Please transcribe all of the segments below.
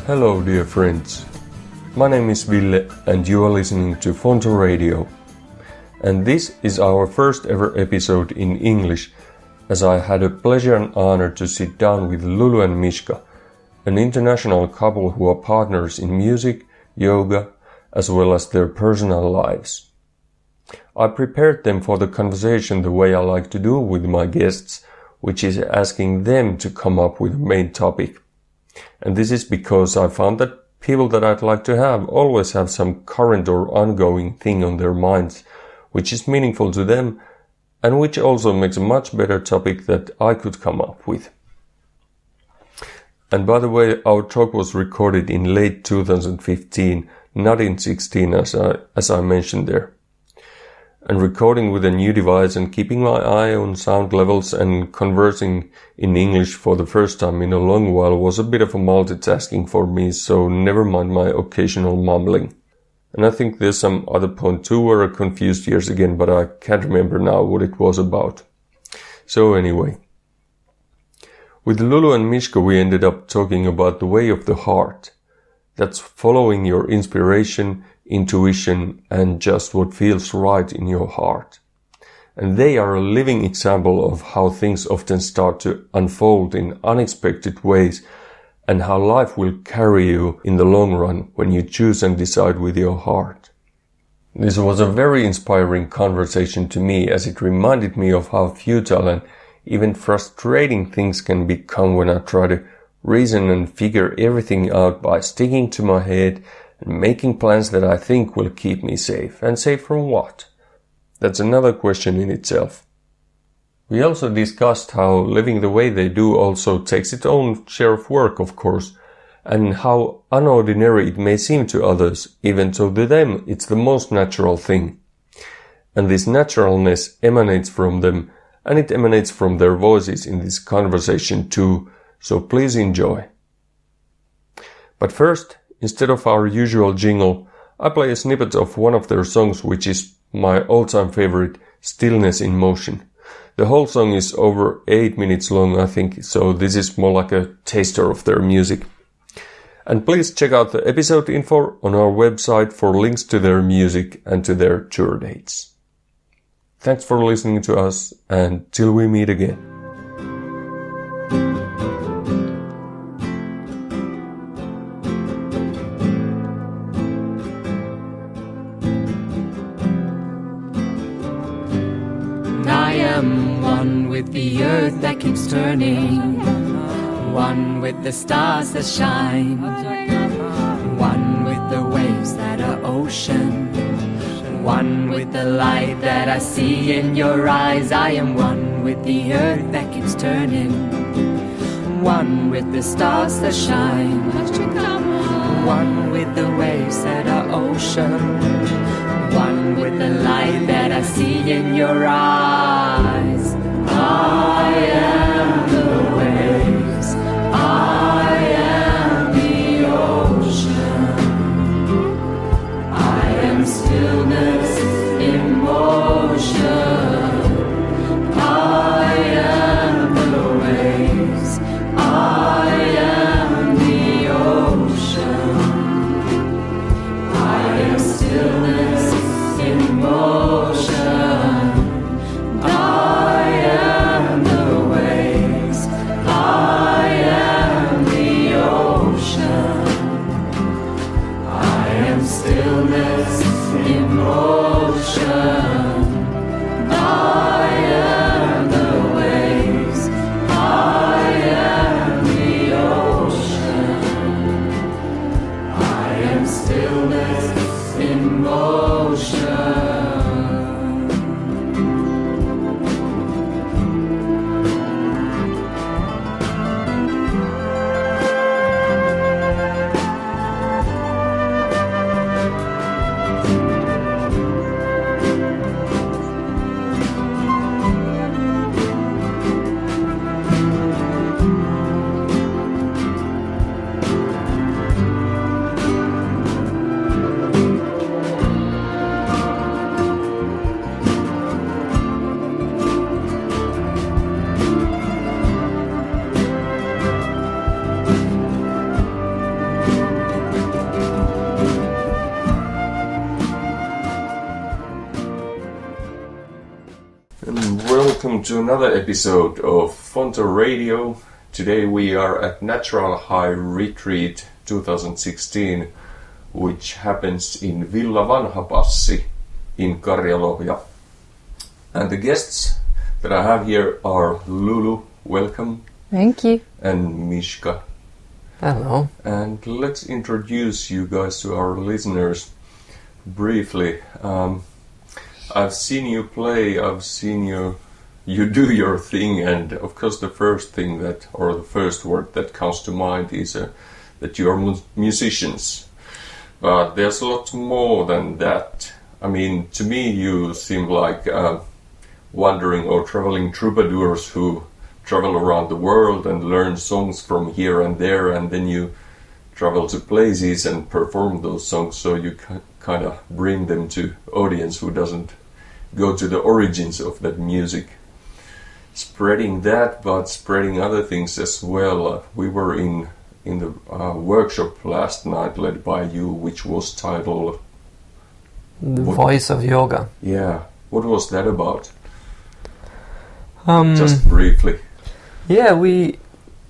Hello dear friends, my name is Ville and you are listening to Fonto Radio. And this is our first ever episode in English, as I had a pleasure and honor to sit down with Lulu and Mischka, an international couple who are partners in music, yoga, as well as their personal lives. I prepared them for the conversation the way I like to do with my guests, which is asking them to come up with a main topic. And this is because I found that people that I'd like to have always have some current or ongoing thing on their minds, which is meaningful to them, and which also makes a much better topic that I could come up with. And by the way, our talk was recorded in late 2015, not in 16 as I mentioned there. And recording with a new device and keeping my eye on sound levels and conversing in English for the first time in a long while was a bit of a multitasking for me, so never mind my occasional mumbling. And I think there's some other point too where I confused years again, but I can't remember now what it was about. So anyway, with Lulu and Mischka we ended up talking about the way of the heart. That's following your inspiration, intuition, and just what feels right in your heart. And they are a living example of how things often start to unfold in unexpected ways, and how life will carry you in the long run when you choose and decide with your heart. This was a very inspiring conversation to me, as it reminded me of how futile and even frustrating things can become when I try to reason and figure everything out by sticking to my head and making plans that I think will keep me safe. And safe from what? That's another question in itself. We also discussed how living the way they do also takes its own share of work, of course, and how unordinary it may seem to others, even though to them it's the most natural thing. And this naturalness emanates from them, and it emanates from their voices in this conversation too, so please enjoy. But first, instead of our usual jingle, I play a snippet of one of their songs, which is my all-time favorite, Stillness in Motion. The whole song is over 8 minutes long, I think, so this is more like a taster of their music. And please check out the episode info on our website for links to their music and to their tour dates. Thanks for listening to us, and till we meet again. With the earth that keeps turning, one with the stars that shine, one with the waves that are ocean, one with the light that I see in your eyes. I am one with the earth that keeps turning, one with the stars that shine, one with the waves that are ocean, one with the light that I see in your eyes. I am the waves, I am the ocean, I am stillness in motion, I am the waves, I am the ocean, I am stillness in motion. I am the way. welcome to another episode of Fonto Radio. Today we are at Natural High Retreat 2016, which happens in Villa Vanhapassi in Karjalohja. And the guests that I have here are Lulu, welcome. Thank you. And Mischka. Hello. And let's introduce you guys to our listeners briefly. I've seen you play, I've seen you do your thing, and of course the first thing that, or the first word that comes to mind is that you are musicians. But there's a lot more than that. I mean, to me you seem like wandering or traveling troubadours who travel around the world and learn songs from here and there, and then you travel to places and perform those songs, so you kind of bring them to audience who doesn't go to the origins of that music. Spreading that, but spreading other things as well. We were in the workshop last night led by you, which was titled The Voice of Yoga. Yeah. What was that about? Just briefly. Yeah,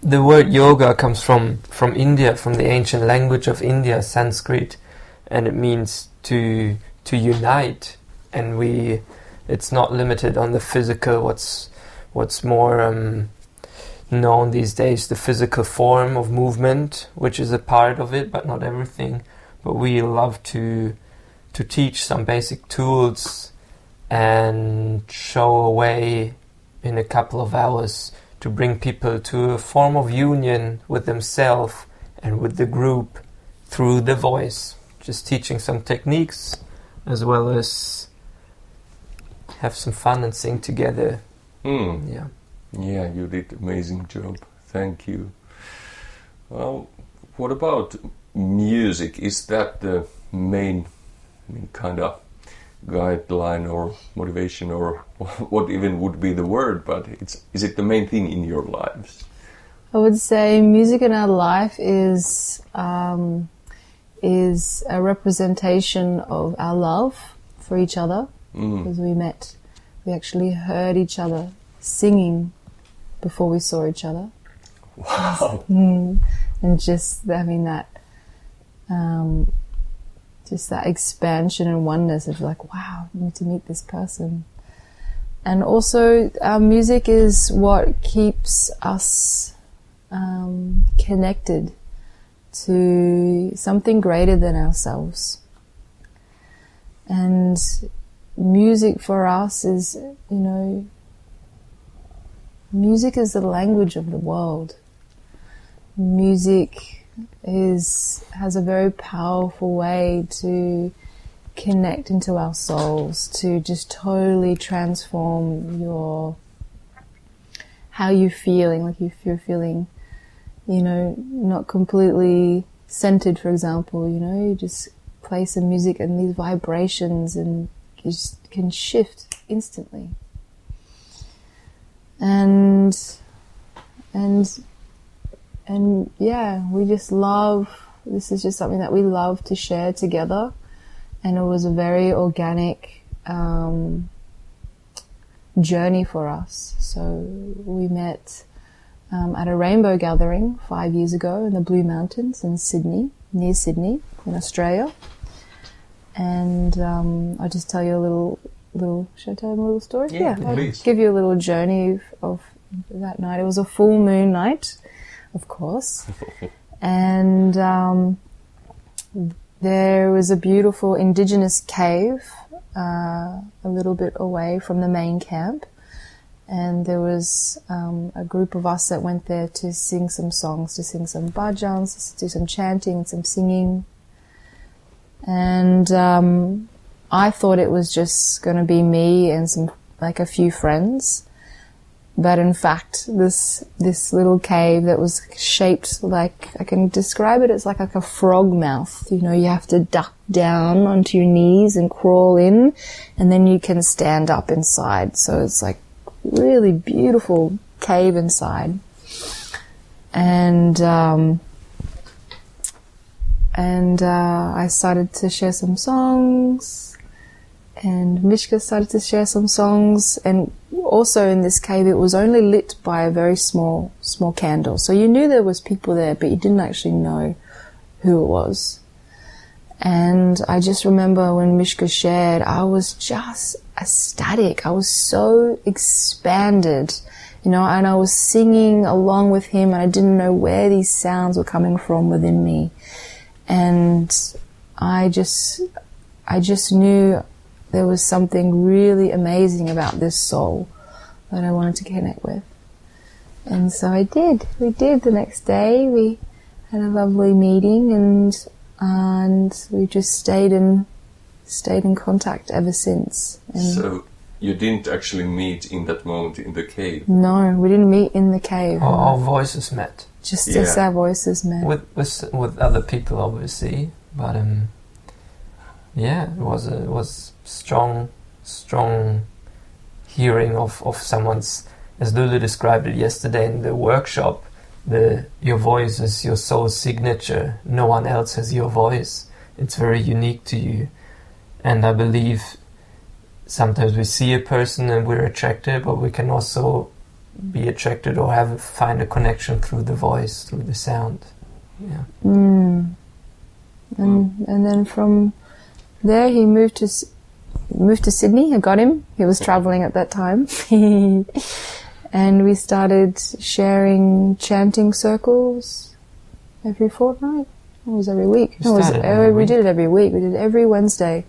the word yoga comes from India, from the ancient language of India, Sanskrit, and it means to unite. And it's not limited on the physical, what's more known these days, the physical form of movement, which is a part of it, but not everything. But we love to teach some basic tools and show a way in a couple of hours to bring people to a form of union with themselves and with the group through the voice. Just teaching some techniques as well as have some fun and sing together. Yeah, you did amazing job. Thank you. Well, what about music? Is that the main kind of guideline or motivation, or what even would be the word? But is it the main thing in your lives? I would say music in our life is a representation of our love for each other. Because we actually heard each other singing before we saw each other. Wow. And just having that expansion and oneness of like, wow, I need to meet this person. And also our music is what keeps us connected to something greater than ourselves. And music for us is, music is the language of the world. Music has a very powerful way to connect into our souls, to just totally transform how you're feeling. Like if you're feeling, not completely centered, for example, you just play some music and these vibrations and you just can shift instantly. And yeah, we just love, this is just something that we love to share together, and it was a very organic journey for us. So we met at a rainbow gathering 5 years ago in the Blue Mountains in Sydney, near Sydney in Australia. And I'll just tell you a little. Should I tell them a little story? Yeah, please. I'll give you a little journey of that night. It was a full moon night, of course. And there was a beautiful indigenous cave a little bit away from the main camp. And there was a group of us that went there to sing some songs, to sing some bhajans, to do some chanting, some singing. And I thought it was just going to be me and a few friends. But in fact, this little cave that was shaped like, I can describe it as like a frog mouth. You have to duck down onto your knees and crawl in, and then you can stand up inside. So it's like really beautiful cave inside. And I started to share some songs, And Mischka started to share some songs, and also in this cave it was only lit by a very small candle. So you knew there was people there, but you didn't actually know who it was. And I just remember when Mischka shared, I was just ecstatic. I was so expanded, you know, and I was singing along with him, and I didn't know where these sounds were coming from within me. And I just knew there was something really amazing about this soul that I wanted to connect with. And so I did. We did the next day. We had a lovely meeting, and we just stayed in contact ever since. And so you didn't actually meet in that moment in the cave? No, we didn't meet in the cave. Our voices met. Just our voices met. With other people, obviously, but yeah, it was strong hearing of someone's, as Lulu described it yesterday in the workshop. Your voice is your soul's signature. No one else has your voice. It's very unique to you. And I believe sometimes we see a person and we're attracted, but we can also be attracted or find a connection through the voice, through the sound. Yeah. And then from there he moved to Sydney. I got him. He was traveling at that time. And we started sharing chanting circles every fortnight. It was every week. We did it every week. We did it every Wednesday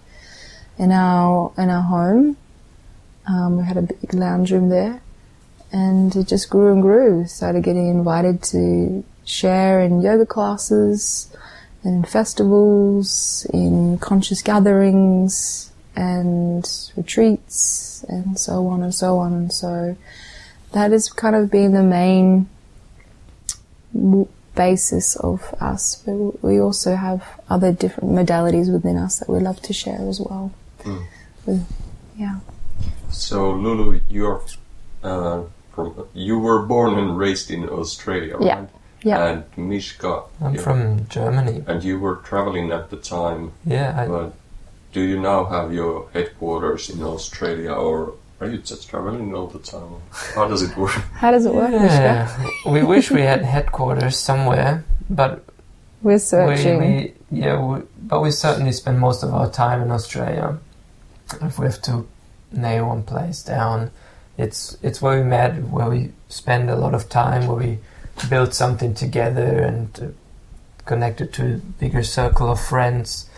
in our home. We had a big lounge room there, and it just grew and grew. Started getting invited to share in yoga classes, and in festivals, in conscious gatherings, and retreats, and so on and so on. And so that has kind of been the main basis of us. But we also have other different modalities within us that we love to share as well. So Lulu, you were born and raised in Australia, right? Yeah. And Mischka, I'm from Germany. And you were traveling at the time. Yeah. But do you now have your headquarters in Australia, or are you just traveling all the time? How does it work? Mischka? We wish we had headquarters somewhere, but we're searching. But we certainly spend most of our time in Australia. If we have to nail one place down, it's where we met, where we spend a lot of time, where we build something together and connected to a bigger circle of friends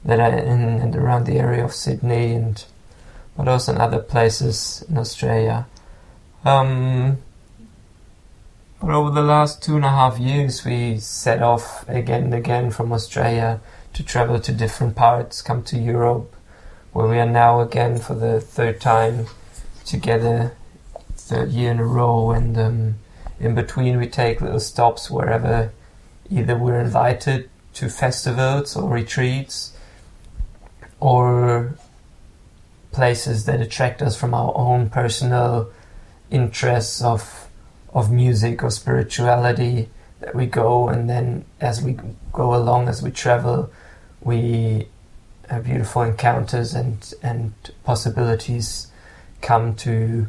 that are in and around the area of Sydney, but also in other places in Australia. But over the last 2.5 years, we set off again and again from Australia to travel to different parts, come to Europe, where we are now again for the third time together, third year in a row. And in between we take little stops wherever either we're invited to festivals or retreats, or places that attract us from our own personal interests of music or spirituality, that we go, and then as we go along, as we travel, we have beautiful encounters and possibilities come to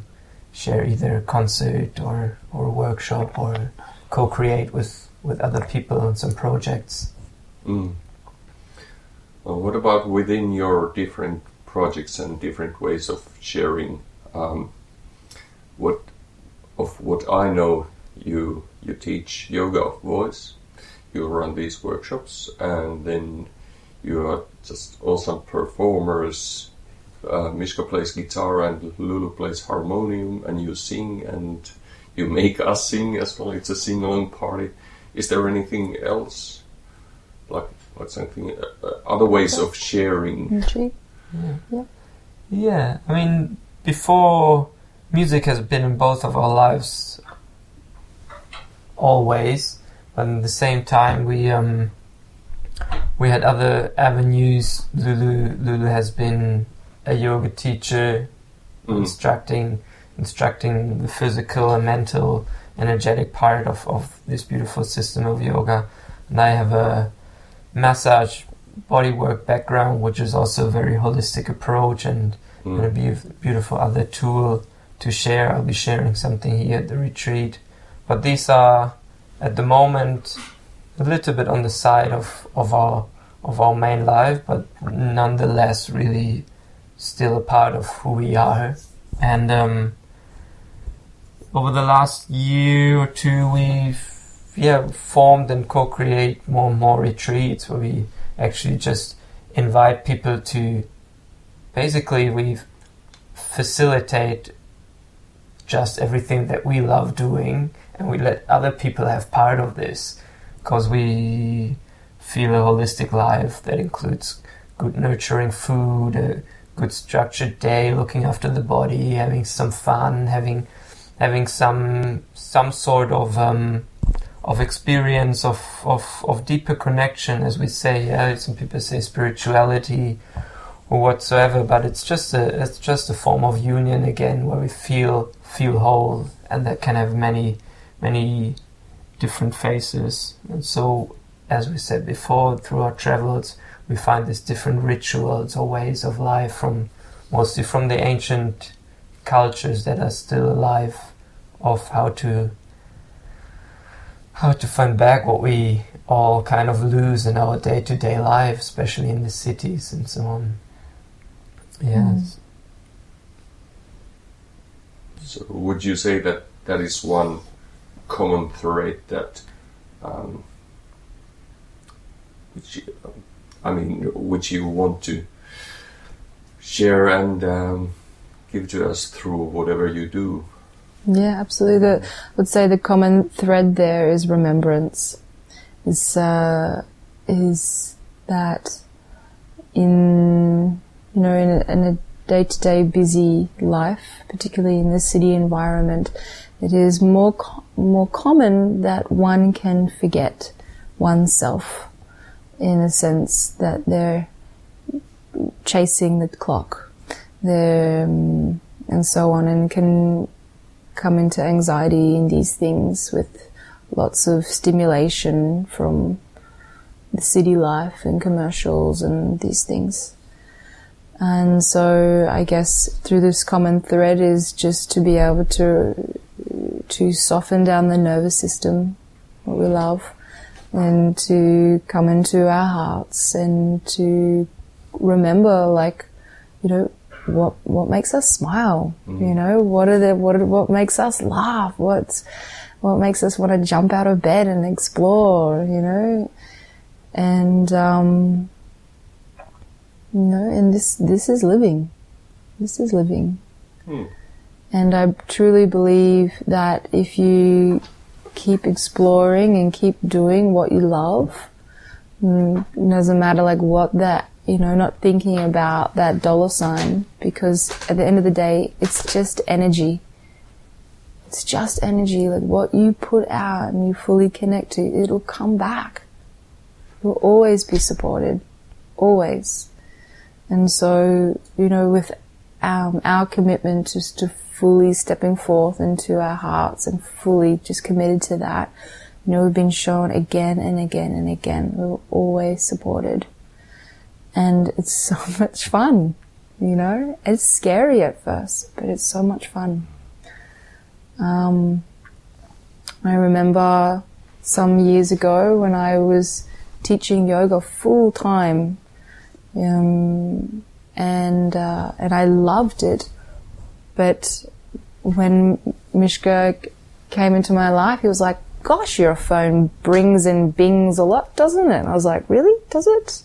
share either a concert or a workshop, or co-create with other people on some projects. Well, what about within your different projects and different ways of sharing? What I know, you teach yoga of voice, you run these workshops, and then you are just awesome performers. Mischka plays guitar and Lulu plays harmonium, and you sing and you make us sing as well. It's a sing-along party. Is there anything else, like something, other ways of sharing? Yeah. I mean, before, music has been in both of our lives always, but at the same time we had other avenues. Lulu has been a yoga teacher, instructing the physical and mental, energetic part of this beautiful system of yoga. And I have a massage bodywork background, which is also a very holistic approach and a beautiful other tool to share. I'll be sharing something here at the retreat. But these are, at the moment, a little bit on the side of our main life, but nonetheless really still a part of who we are. And over the last year or two, we've formed and co-create more and more retreats where we actually just invite people to, basically we facilitate just everything that we love doing, and we let other people have part of this, because we feel a holistic life that includes good nurturing food, a good structured day, looking after the body, having some fun, having some sort of experience of deeper connection, as we say. Some people say spirituality or whatsoever, but it's just a form of union again, where we feel whole, and that can have many different faces. And so, as we said before, through our travels, we find these different rituals or ways of life, mostly from the ancient cultures that are still alive, of how to find back what we all kind of lose in our day-to-day life, especially in the cities and so on. Yes. So would you say that that is one common thread that which you want to share and give to us through whatever you do? Yeah, absolutely. I would say the common thread there is remembrance. Is that in a day-to-day busy life, particularly in the city environment, it is more common that one can forget oneself, in a sense that they're chasing the clock, and so on, and can come into anxiety in these things with lots of stimulation from the city life and commercials and these things. And so I guess through this common thread is just to be able to soften down the nervous system, what we love, and to come into our hearts and to remember, what makes us smile, what makes us laugh, what makes us want to jump out of bed and explore, and and this is living. This is living. And I truly believe that if you keep exploring and keep doing what you love, it doesn't matter what that, not thinking about that dollar sign, because at the end of the day, it's just energy. It's just energy. What you put out and you fully connect to, it'll come back. You'll always be supported. Always. And so, with our commitment just to fully stepping forth into our hearts and fully just committed to that, we've been shown again and again and again. We're always supported. And it's so much fun, It's scary at first, but it's so much fun. I remember some years ago when I was teaching yoga full time, and I loved it. But when Mischka came into my life, he was like, "Gosh, your phone brings and bings a lot, doesn't it?" And I was like, "Really? Does it?"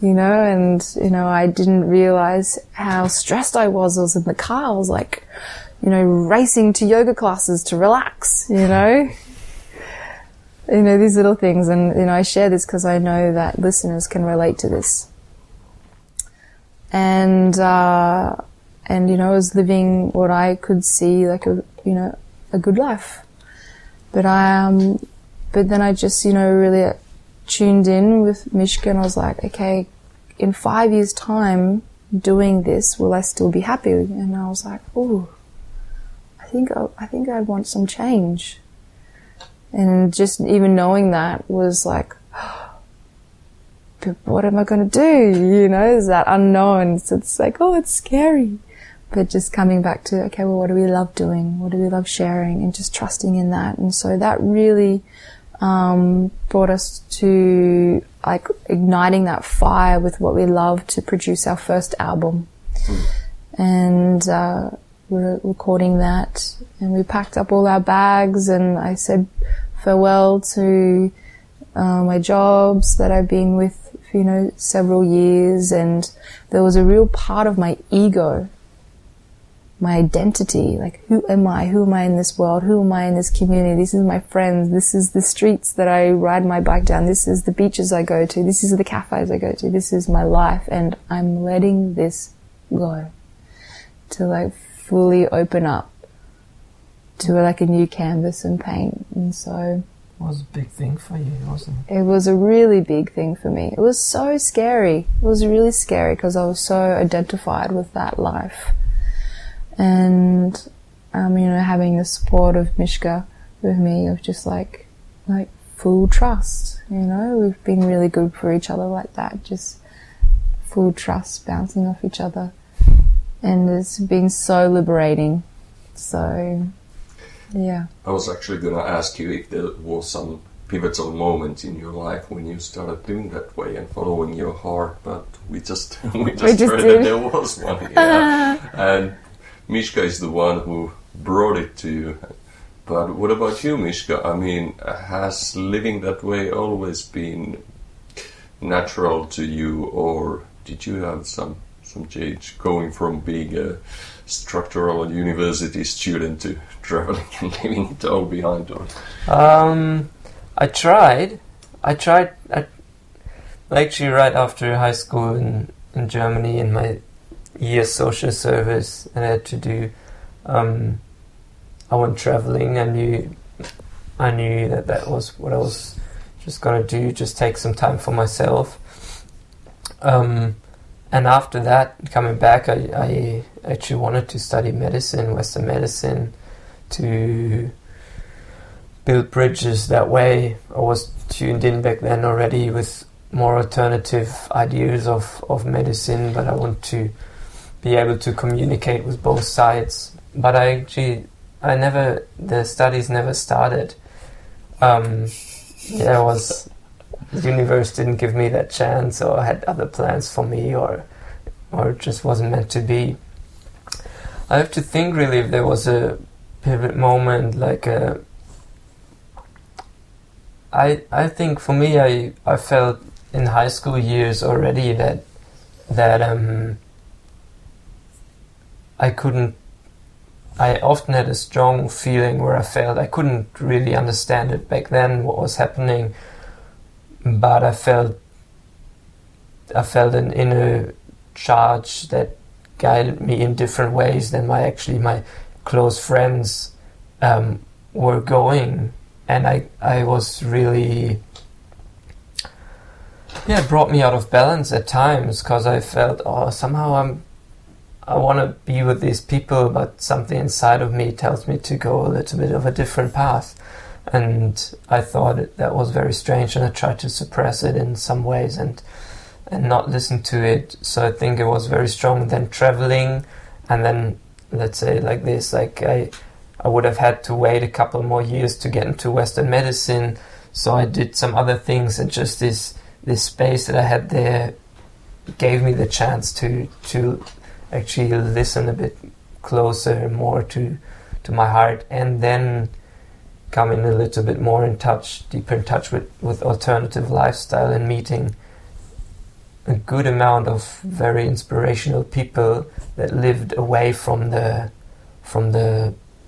I didn't realize how stressed I was. I was in the car. I was racing to yoga classes to relax, these little things. And, I share this because I know that listeners can relate to this. And I was living what I could see a good life. But then I just, really tuned in with Mischka, and I was like, okay, in 5 years' time doing this, will I still be happy? And I was like, oh, I think I want some change. And just even knowing that was like, but what am I going to do? You know, there's that unknown. So it's like, oh, it's scary. But just coming back to, okay, well, what do we love doing? What do we love sharing? And just trusting in that. And so that really brought us to like igniting that fire with what we love to produce our first album. And we're recording that, and we packed up all our bags, and I said farewell to my jobs that I've been with for, you know, several years. And there was a real part of my ego, my identity, like who am I in this world, who am I in this community, this is my friends, this is the streets that I ride my bike down, this is the beaches I go to, this is the cafes I go to, this is my life, and I'm letting this go to like fully open up to like a new canvas and paint. And so it was a big thing for you, wasn't it? It was a really big thing for me. It was so scary. It was really scary because I was so identified with that life. And, you know, having the support of Mischka with me, of just like full trust, you know, we've been really good for each other like that, just full trust bouncing off each other. And it's been so liberating. So, yeah. I was actually going to ask you if there was some pivotal moment in your life when you started doing that way and following your heart, but we just heard that there was one. Yeah. And Mischka is the one who brought it to you. But what about you, Mischka? I mean, has living that way always been natural to you, or did you have some change going from being a structural university student to traveling and leaving it all behind? Or? I tried actually right after high school in Germany, in my year social service, and I had to do I went traveling. I knew that was what I was just gonna do, just take some time for myself. And after that, coming back, I actually wanted to study medicine, Western medicine, to build bridges that way. I was tuned in back then already with more alternative ideas of medicine, but I want to be able to communicate with both sides. But the studies never started. The universe didn't give me that chance, or had other plans for me, or it just wasn't meant to be. I have to think really if there was a pivot moment, like I think for me I felt in high school years already that I often had a strong feeling where I felt I couldn't really understand it back then, what was happening, but I felt an inner charge that guided me in different ways than my close friends were going, and I was really brought me out of balance at times, because I felt somehow I want to be with these people, but something inside of me tells me to go a little bit of a different path. And I thought that was very strange, and I tried to suppress it in some ways and not listen to it. So I think it was very strong. Then traveling, and then let's say like this, like I would have had to wait a couple more years to get into Western medicine. So I did some other things, and just this space that I had there gave me the chance to actually listen a bit closer, more to my heart, and then coming a little bit more deeper in touch with alternative lifestyle, and meeting a good amount of very inspirational people that lived away from the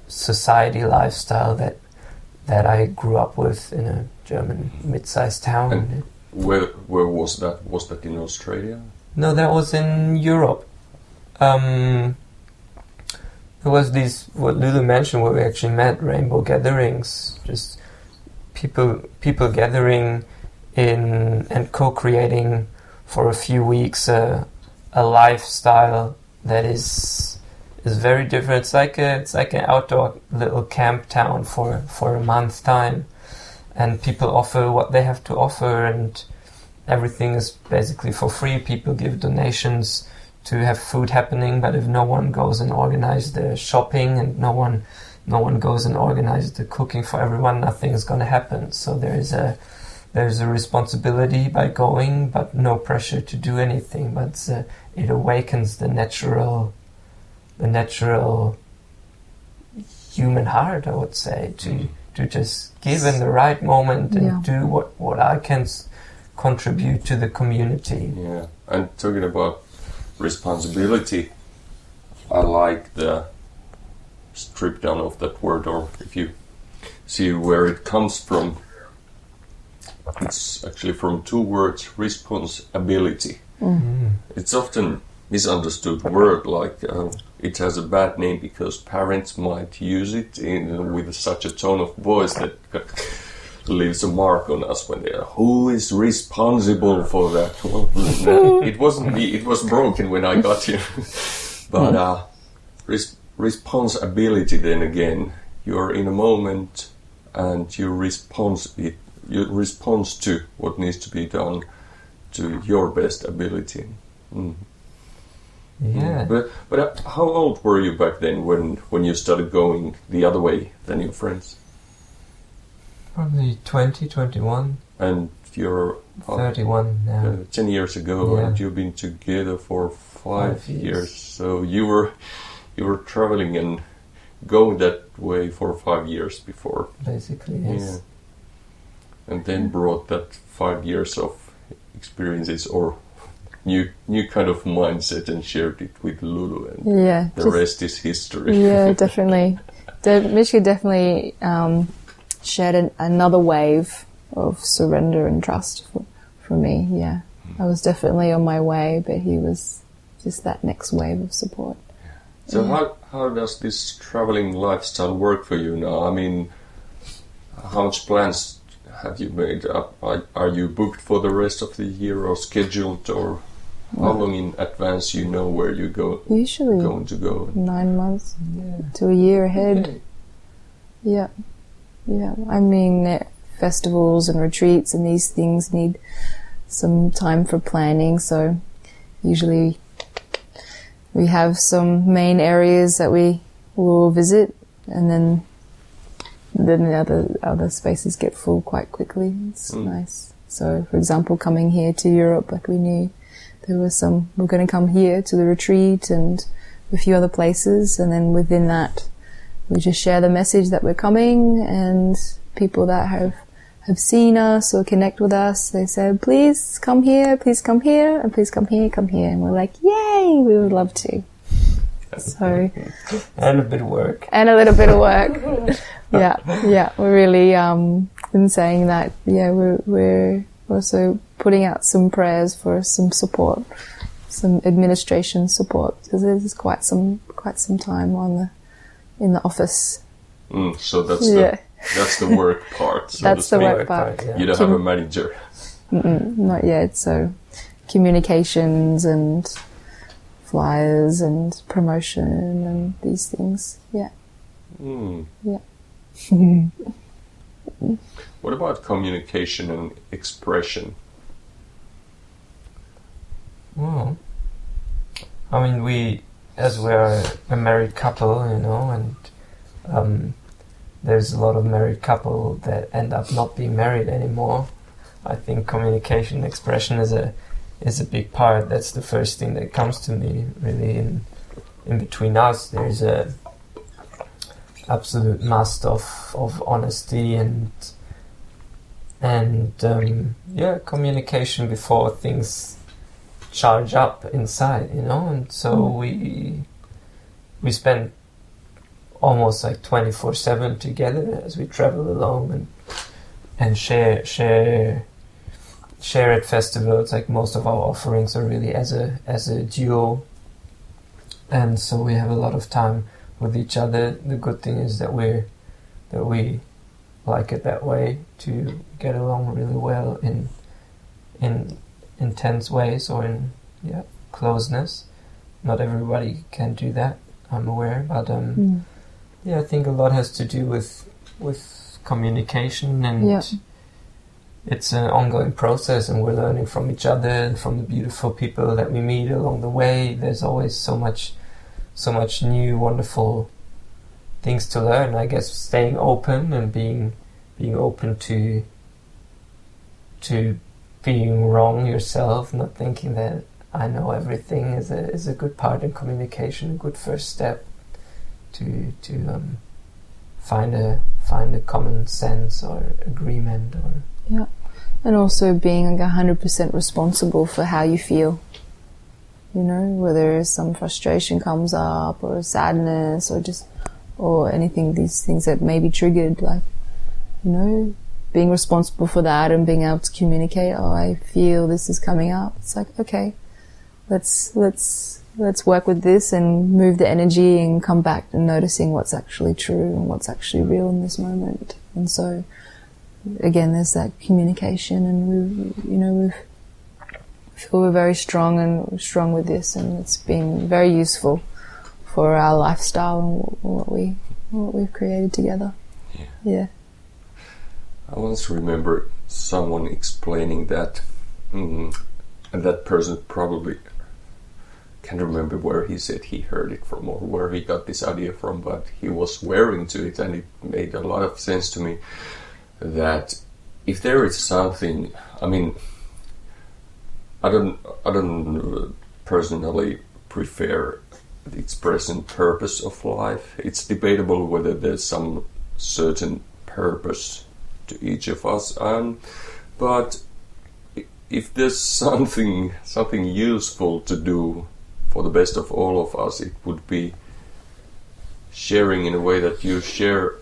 society lifestyle that I grew up with in a German mid-sized town. And where was that? Was that in Australia? No, that was in Europe. There was these, what Lulu mentioned, where we actually met, rainbow gatherings, just people gathering in and co-creating for a few weeks a lifestyle that is very different. It's like an outdoor little camp town for a month's time, and people offer what they have to offer, and everything is basically for free. People give donations to have food happening, but if no one goes and organizes the shopping and no one goes and organizes the cooking for everyone, nothing is going to happen. So there's a responsibility by going, but no pressure to do anything. But it awakens the natural human heart, I would say, to just give in the right moment and do what I can contribute to the community. Yeah, and talking about responsibility, I like the strip down of that word, or if you see where it comes from, it's actually from two words, responsibility. It's often misunderstood word, like it has a bad name because parents might use it with such a tone of voice that leaves a mark on us when they are, who is responsible for that? Well, it wasn't me, it was broken when I got here. But responsibility, then again, you're in a moment and you respond to what needs to be done to your best ability. Yeah. But how old were you back then when you started going the other way than your friends? Probably 20, 21. And you're 31 now. 10 years ago, Yeah. and you've been together for 5 years. So you were traveling and going that way for 5 years before. Basically, yes. Yeah. And then brought that 5 years of experiences or new kind of mindset and shared it with Lulu, and the rest is history. Yeah, definitely. Mischka definitely shared another wave of surrender and trust for me. Yeah, I was definitely on my way, but he was just that next wave of support. So how does this traveling lifestyle work for you now? I mean, how much plans have you made? Are you booked for the rest of the year or scheduled, or how long in advance you know where you usually going to go? 9 months to a year ahead. Okay. Yeah. I mean, festivals and retreats and these things need some time for planning. So usually we have some main areas that we will visit, and then the other spaces get full quite quickly. It's nice. So, for example, coming here to Europe, like we knew we're going to come here to the retreat and a few other places, and then within that we just share the message that we're coming, and people that have seen us or connect with us, they said, please come here, and please come here, and we're like, yay, we would love to. So, and a bit of work. Yeah, we're really been saying that. Yeah, we're also putting out some prayers for some support, some administration support, because there's quite some time in the office. So that's the work part. So that's the work part. Yeah. You don't have a manager. Not yet. So communications and flyers and promotion and these things. Yeah. Yeah. What about communication and expression? Well, I mean, we're a married couple, and there's a lot of married couple that end up not being married anymore. I think communication and expression is a big part. That's the first thing that comes to me, really. In between us, there's a absolute must of honesty and communication before things charge up inside, and so we spend almost like 24/7 together as we travel along and share at festivals. Like most of our offerings are really as a duo, and so we have a lot of time with each other. The good thing is that we like it that way, to get along really well in intense ways or in closeness. Not everybody can do that, I'm aware, but I think a lot has to do with communication it's an ongoing process, and we're learning from each other and from the beautiful people that we meet along the way. There's always so much new, wonderful things to learn. I guess staying open and being open to being wrong yourself, not thinking that I know everything, is a good part in communication, a good first step to find a common sense or agreement. Or yeah, and also being like 100% responsible for how you feel. You know, whether some frustration comes up or sadness or anything, these things that may be triggered, like, you know, being responsible for that and being able to communicate, oh, I feel this is coming up. It's like, okay, let's work with this and move the energy and come back and noticing what's actually true and what's actually real in this moment. And so, again, there's that communication, and we feel we're very strong with this, and it's been very useful for our lifestyle and what we've created together. Yeah. I once remember someone explaining that, and that person probably can't remember where he said he heard it from or where he got this idea from, but he was swearing to it, and it made a lot of sense to me, that if there is something, I mean, I don't personally prefer the expression purpose of life. It's debatable whether there's some certain purpose to each of us, but if there's something useful to do for the best of all of us, it would be sharing in a way that you share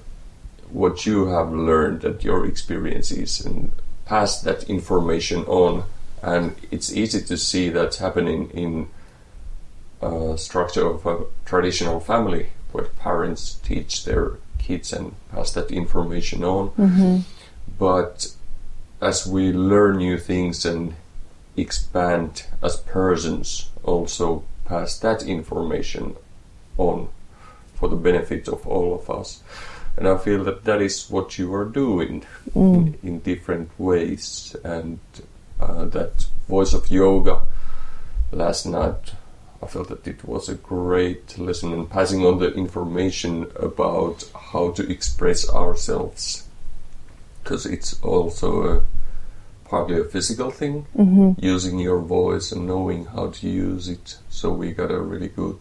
what you have learned and your experiences and pass that information on. And it's easy to see that happening in a structure of a traditional family where parents teach their kids and pass that information on. Mm-hmm. But as we learn new things and expand as persons, also pass that information on for the benefit of all of us. And I feel that is what you are doing in different ways. And that Voice of Yoga last night, I felt that it was a great lesson in passing on the information about how to express ourselves, because it's also partly a physical thing, using your voice and knowing how to use it. So we got a really good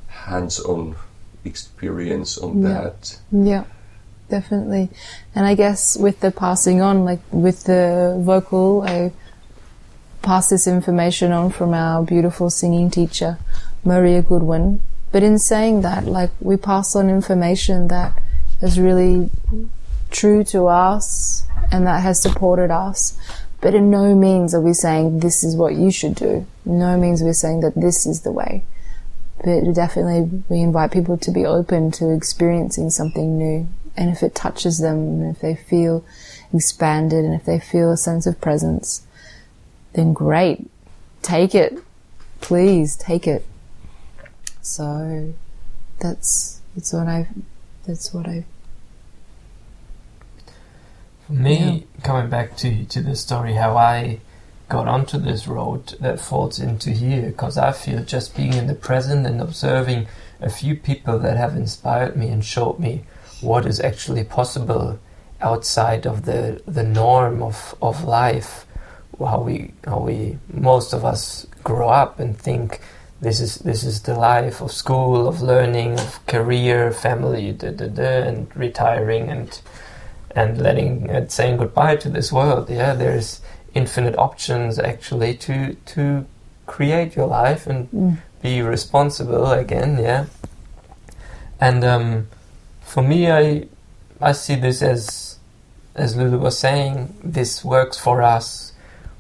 hands-on experience on that. Yeah, definitely. And I guess with the passing on, like with the vocal, I pass this information on from our beautiful singing teacher, Maria Goodwin. But in saying that, like, we pass on information that is really true to us and that has supported us. But in no means are we saying this is what you should do. In no means are we saying that this is the way. But definitely we invite people to be open to experiencing something new. And if it touches them, and if they feel expanded, and if they feel a sense of presence, then great. Take it. Please take it. So that's what I For me, coming back to the story, how I got onto this road that falls into here, because I feel just being in the present and observing a few people that have inspired me and showed me what is actually possible outside of the norm of life, how we most of us grow up and think this is the life of school, of learning, of career, family, and retiring and letting and saying goodbye to this world. Yeah, there's infinite options actually to create your life and be responsible again. Yeah, and for me, I see this as Lulu was saying, this works for us.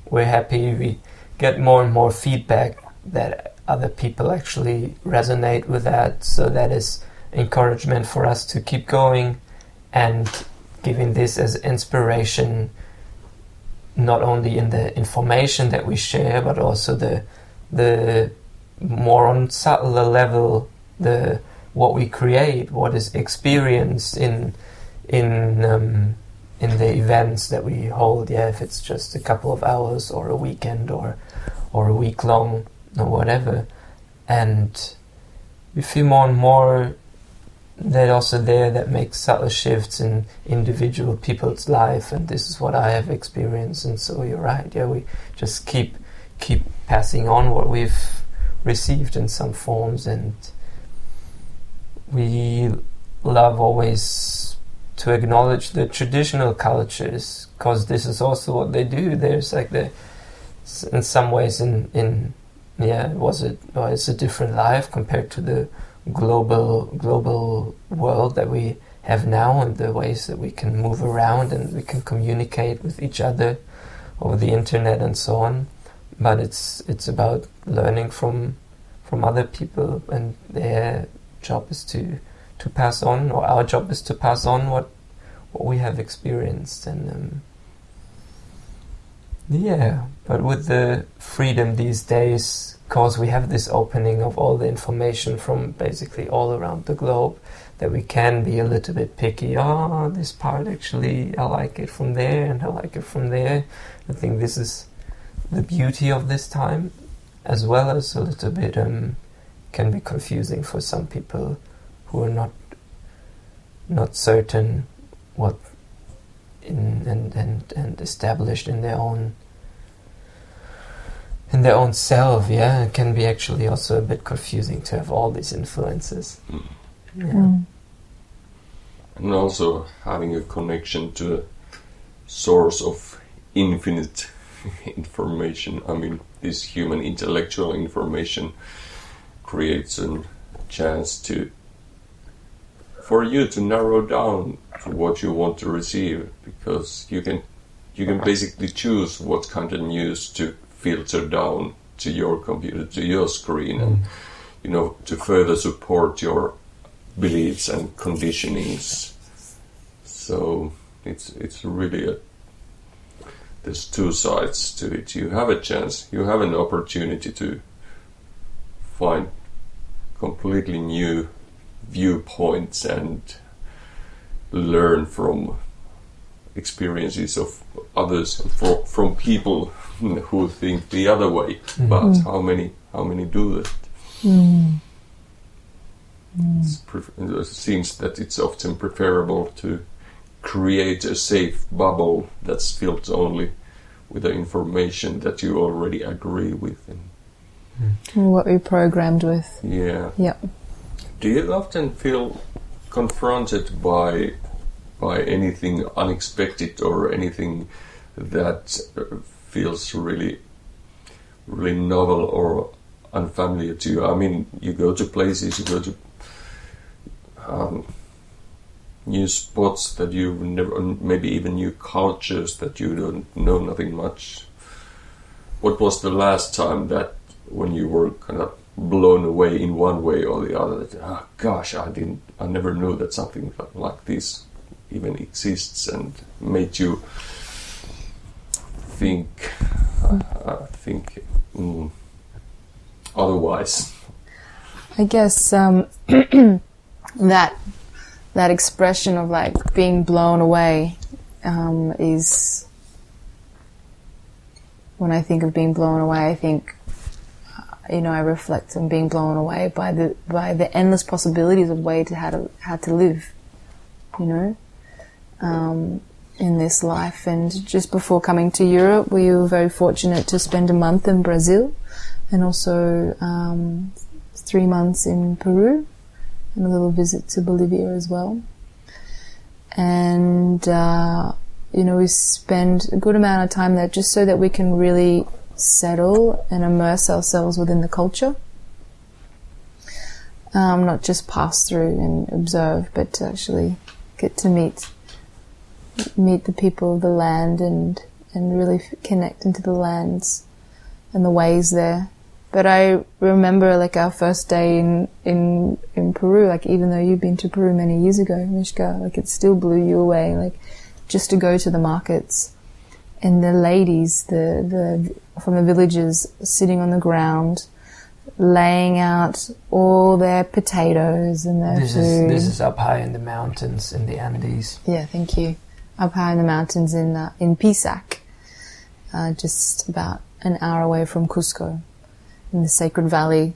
We're happy. We get more and more feedback that other people actually resonate with that. So that is encouragement for us to keep going and giving this as inspiration, not only in the information that we share, but also the more on subtler level, what we create, what is experienced in in the events that we hold, if it's just a couple of hours or a weekend or a week long or whatever. And we feel more and more that also that makes subtle shifts in individual people's life, and this is what I have experienced. And so you're right, we just keep passing on what we've received in some forms, and we love always to acknowledge the traditional cultures, because this is also what they do. There's like in some ways it's a different life compared to the global world that we have now, and the ways that we can move around and we can communicate with each other over the internet and so on. But it's about learning from other people, and their job is to pass on, or our job is to pass on what we have experienced. And but with the freedom these days, because we have this opening of all the information from basically all around the globe, that we can be a little bit picky. This part actually I like it from there and I like it from there. I think this is the beauty of this time, as well as a little bit can be confusing for some people who are not certain what and established in their own self. It can be actually also a bit confusing to have all these influences. And also having a connection to a source of infinite information. I mean, this human intellectual information creates a chance for you to narrow down to what you want to receive, because you can basically choose what kind of news to filter down to your computer, to your screen, and to further support your beliefs and conditionings. So it's really there's two sides to it. You have a chance, you have an opportunity to find completely new viewpoints and learn from experiences of others, from people who think the other way. But how many do that? It seems that it's often preferable to create a safe bubble that's filled only with the information that you already agree with. What we're programmed with. Yeah. Yep. Do you often feel confronted by anything unexpected, or anything that feels really, really novel or unfamiliar to you? I mean, you go to places, you go to new spots that you've never, maybe even new cultures that you don't know nothing much. What was the last time that when you were kind of blown away in one way or the other, that I never knew that something like this even exists, and made you think otherwise? I guess that expression of like being blown away is, when I think of being blown away, I think I reflect on being blown away by the endless possibilities of how to live, in this life. And just before coming to Europe, we were very fortunate to spend a month in Brazil, and also 3 months in Peru, and a little visit to Bolivia as well. And we spend a good amount of time there just so that we can really settle and immerse ourselves within the culture. Not just pass through and observe, but to actually get to meet the people of the land and really connect into the lands and the ways there. But I remember like our first day in Peru, like even though you've been to Peru many years ago, Mischka, like it still blew you away, like just to go to the markets and the ladies, the from the villages sitting on the ground, laying out all their potatoes and their food. This is up high in the mountains in the Andes. Yeah, thank you. up high in the mountains in Pisac, just about an hour away from Cusco, in the Sacred Valley.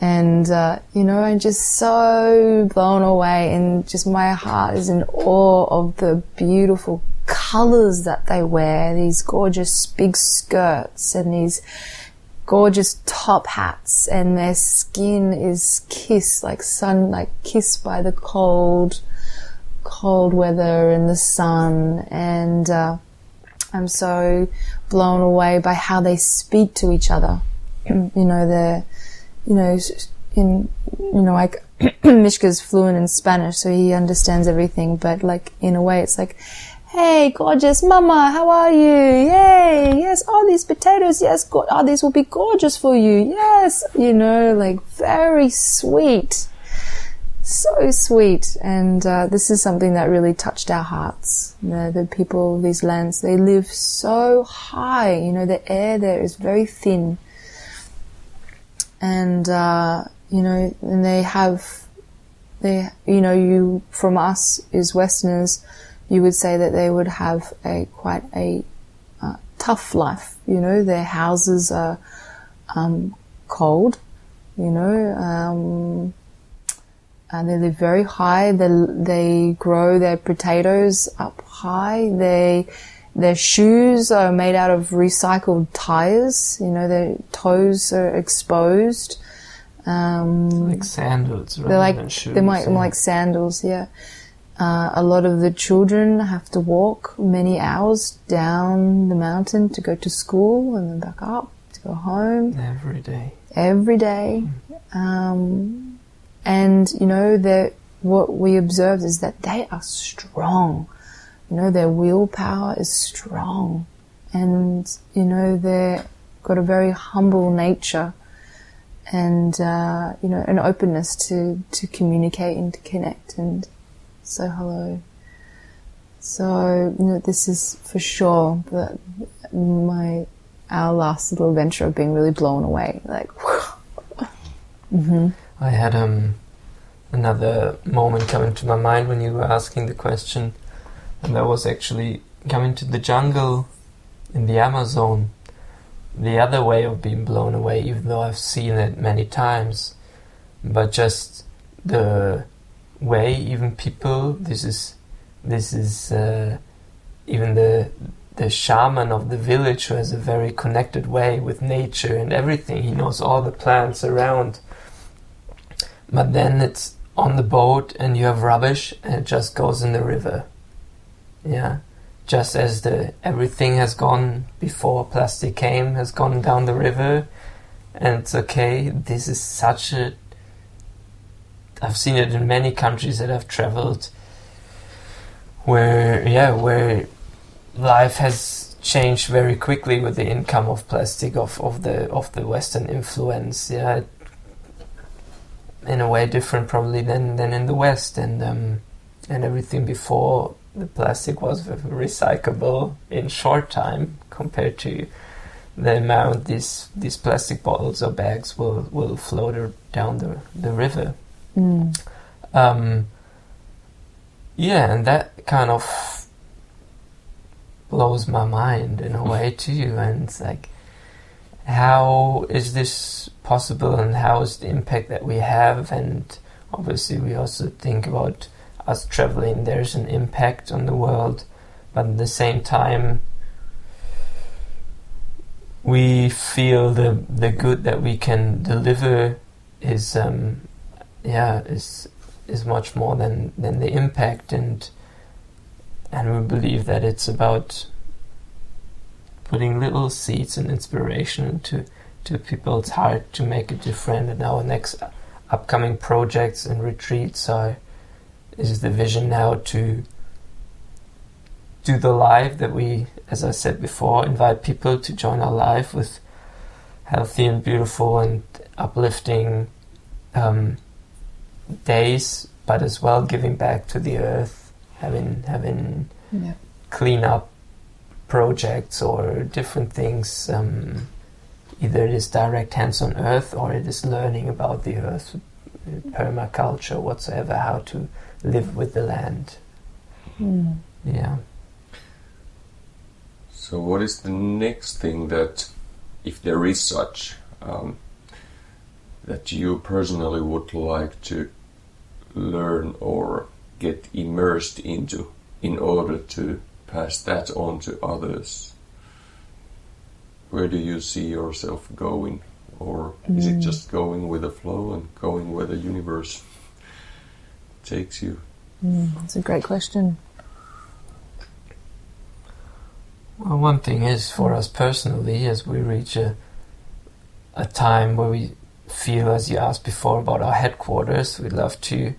And, I'm just so blown away, and just my heart is in awe of the beautiful colors that they wear, these gorgeous big skirts and these gorgeous top hats, and their skin is kissed kissed by the cold weather and the sun. And I'm so blown away by how they speak to each other. Mischka's fluent in Spanish, so he understands everything, but in a way it's like, hey, gorgeous mama, how are you? Yay, yes, these potatoes, yes, these will be gorgeous for you, yes, very sweet, so sweet. And this is something that really touched our hearts. The people of these lands, they live so high, the air there is very thin. And, and from us as Westerners, you would say that they would have quite a tough life. Their houses are cold. They live very high. They grow their potatoes up high. Their shoes are made out of recycled tires. Their toes are exposed. Like sandals, rather than shoes. They're like sandals, yeah. A lot of the children have to walk many hours down the mountain to go to school and then back up to go home. Every day. And, what we observed is that they are strong. Their willpower is strong. And, they've got a very humble nature and, an openness to communicate and to connect and say hello. So, this is for sure our last little adventure of being really blown away. Mm-hmm. I had another moment come into my mind when you were asking the question, and that was actually coming to the jungle in the Amazon. The other way of being blown away, even though I've seen it many times, but just the way even people, this is even the shaman of the village, who has a very connected way with nature and everything. He knows all the plants around. But then it's on the boat and you have rubbish and it just goes in the river. Yeah. Just as everything has gone before plastic has gone down the river, and it's okay. This is I've seen it in many countries that I've traveled where life has changed very quickly with the income of plastic, of the Western influence. Yeah. In a way different probably than in the West, and everything before the plastic was recyclable in short time compared to the amount these plastic bottles or bags will float down the river. Mm. And that kind of blows my mind in a way too, and it's like, how is this possible, and how is the impact that we have? And obviously we also think about us traveling, there's an impact on the world, but at the same time we feel the good that we can deliver is much more than the impact, and we believe that it's about putting little seeds and inspiration to people's heart to make a difference. And our next upcoming projects and retreats is the vision now to do the live that we, as I said before, invite people to join our live with healthy and beautiful and uplifting days, but as well giving back to the earth, having clean up projects or different things. Either it is direct hands on earth, or it is learning about the earth, permaculture, whatsoever, how to live with the land. Mm. Yeah. So what is the next thing that, if there is such, that you personally would like to learn or get immersed into in order to pass that on to others? Where do you see yourself going? Or is it just going with the flow and going where the universe takes you? That's a great question. Well, one thing is for us personally, as we reach a time where we feel, as you asked before about our headquarters, we'd love to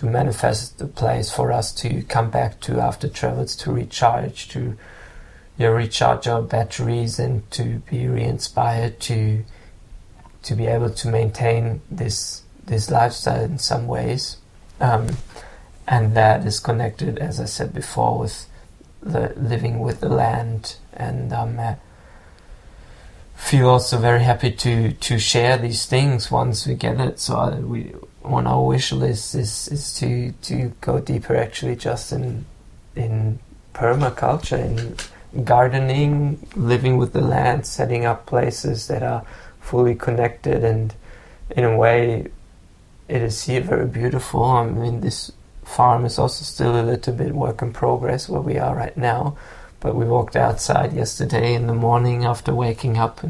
manifest the place for us to come back to after travels, to recharge, to recharge our batteries and to be re-inspired to be able to maintain this lifestyle in some ways. And that is connected, as I said before, with the living with the land, and feel also very happy to share these things once we get it. So on our wish list is to go deeper, actually, just in permaculture, in gardening, living with the land, setting up places that are fully connected, and in a way it is here very beautiful. I mean, this farm is also still a little bit work in progress where we are right now, but we walked outside yesterday in the morning after waking up,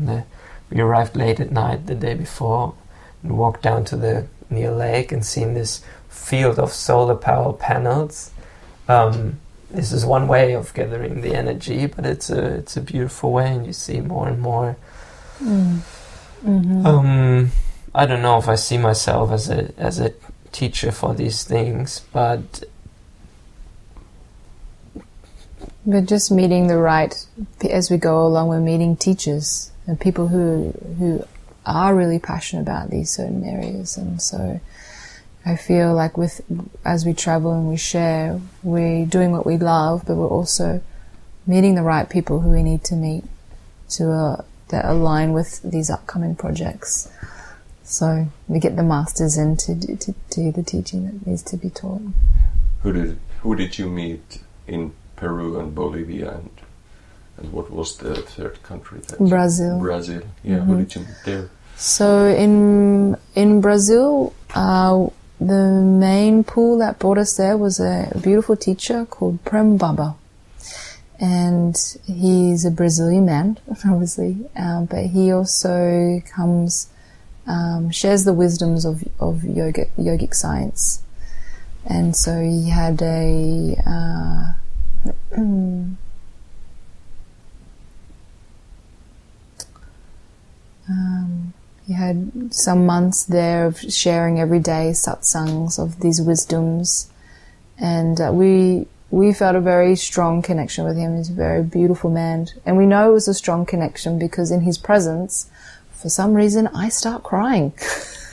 we arrived late at night the day before, and walked down to the near lake and seen this field of solar power panels. This is one way of gathering the energy, but it's a beautiful way, and you see more and more. I don't know if I see myself as a teacher for these things, but just meeting the right, as we go along, we're meeting teachers and people who are really passionate about these certain areas. And so I feel like as we travel and we share, we're doing what we love, but we're also meeting the right people who we need to meet that align with these upcoming projects. So we get the masters in to do the teaching that needs to be taught. Who did you meet in Peru and Bolivia, and what was the third country? Brazil. Brazil. Yeah. Who did you meet there? So in Brazil, the main pool that brought us there was a beautiful teacher called Prem Baba. And he's a Brazilian man, obviously, but he also shares the wisdoms of yogic science. And so he had he had some months there of sharing every day satsangs of these wisdoms, and we felt a very strong connection with him. He's a very beautiful man, and we know it was a strong connection because in his presence, for some reason, I start crying.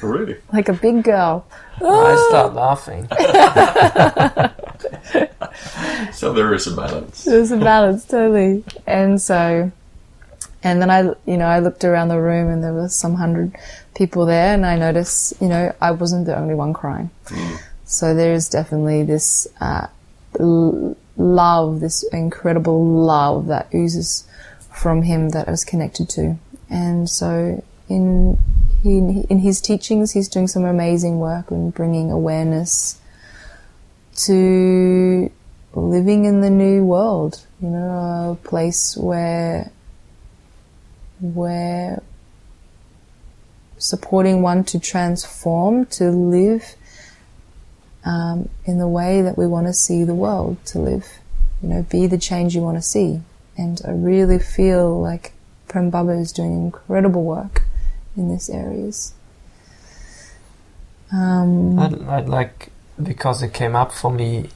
Really? Like a big girl. I start laughing. So there is a balance. There's a balance, totally. And then I looked around the room and there were some 100 people there, and I noticed, I wasn't the only one crying. So there is definitely this love, this incredible love that oozes from him that I was connected to. And so in his teachings, he's doing some amazing work in bringing awareness to living in the new world, a place where we're supporting one to transform, to live in the way that we want to see the world, to live, be the change you want to see. And I really feel like Prem Baba is doing incredible work in these areas. I'd like, because it came up for me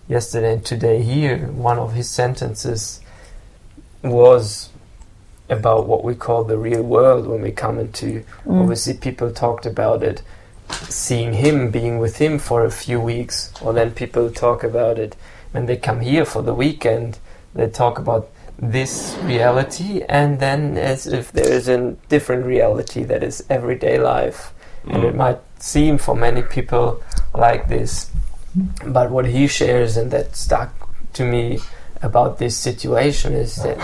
yesterday and today here, one of his sentences was about what we call the real world when we come into, obviously people talked about it, seeing him, being with him for a few weeks, or then people talk about it when they come here for the weekend, they talk about this reality, and then as if there is a different reality that is everyday life. And it might seem for many people like this, but what he shares, and that stuck to me about this situation, is that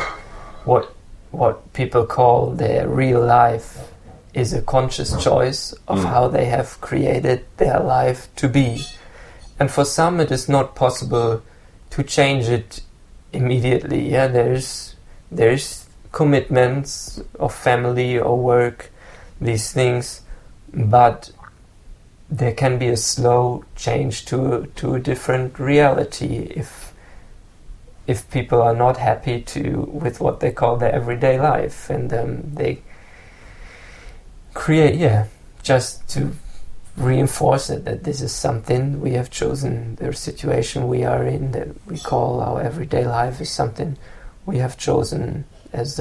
what people call their real life is a conscious choice of how they have created their life to be. And for some it is not possible to change it immediately. Yeah, there's commitments of family or work, these things, but there can be a slow change to a different reality if people are not happy with what they call their everyday life, and they create, just to reinforce it, that this is something we have chosen, the situation we are in, that we call our everyday life, is something we have chosen, as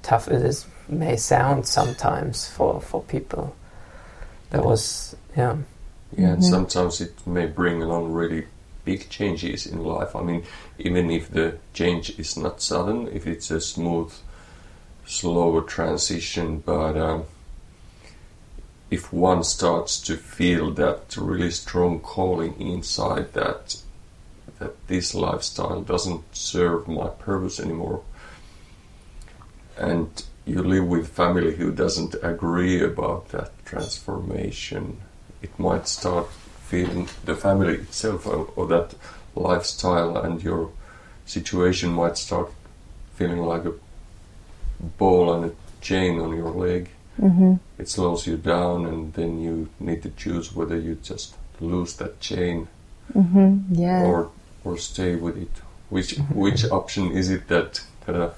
tough as it may sound sometimes for people. That was, and sometimes it may bring along really big changes in life. I mean, even if the change is not sudden, if it's a smooth, slower transition, but if one starts to feel that really strong calling inside that this lifestyle doesn't serve my purpose anymore, and you live with family who doesn't agree about that transformation, it might start feeling, the family itself or that lifestyle and your situation might start feeling like a ball and a chain on your leg. It slows you down, and then you need to choose whether you just lose that chain or stay with it. Which option is it that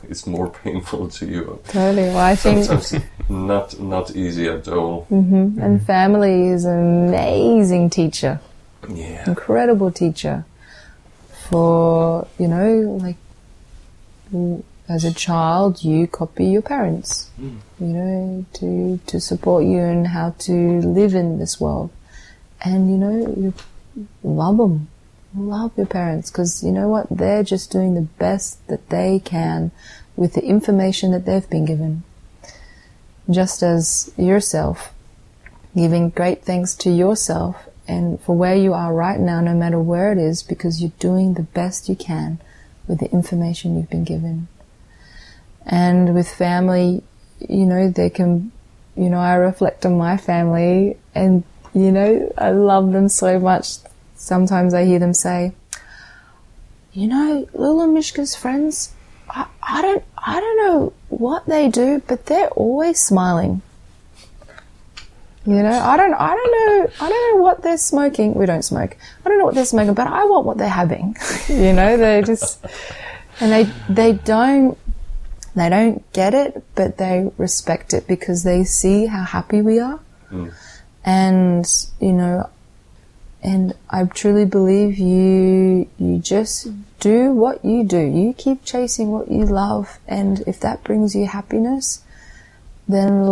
is more painful to you? Totally. Well, I think sometimes not easy at all. And family is an amazing teacher. Yeah. Incredible teacher. For, like, as a child, you copy your parents, to support you in how to live in this world. And, you love them. Love your parents, because you know what? They're just doing the best that they can with the information that they've been given. Just as yourself, giving great thanks to yourself and for where you are right now, no matter where it is, because you're doing the best you can with the information you've been given. And with family, they can, I reflect on my family, and, I love them so much. Sometimes I hear them say, Lulu Mischka's friends, I don't know what they do, but they're always smiling. I don't know what they're smoking. We don't smoke. I don't know what they're smoking, but I want what they're having. They just, and they don't get it, but they respect it because they see how happy we are. And, and I truly believe you just do what you do. You keep chasing what you love, and if that brings you happiness, then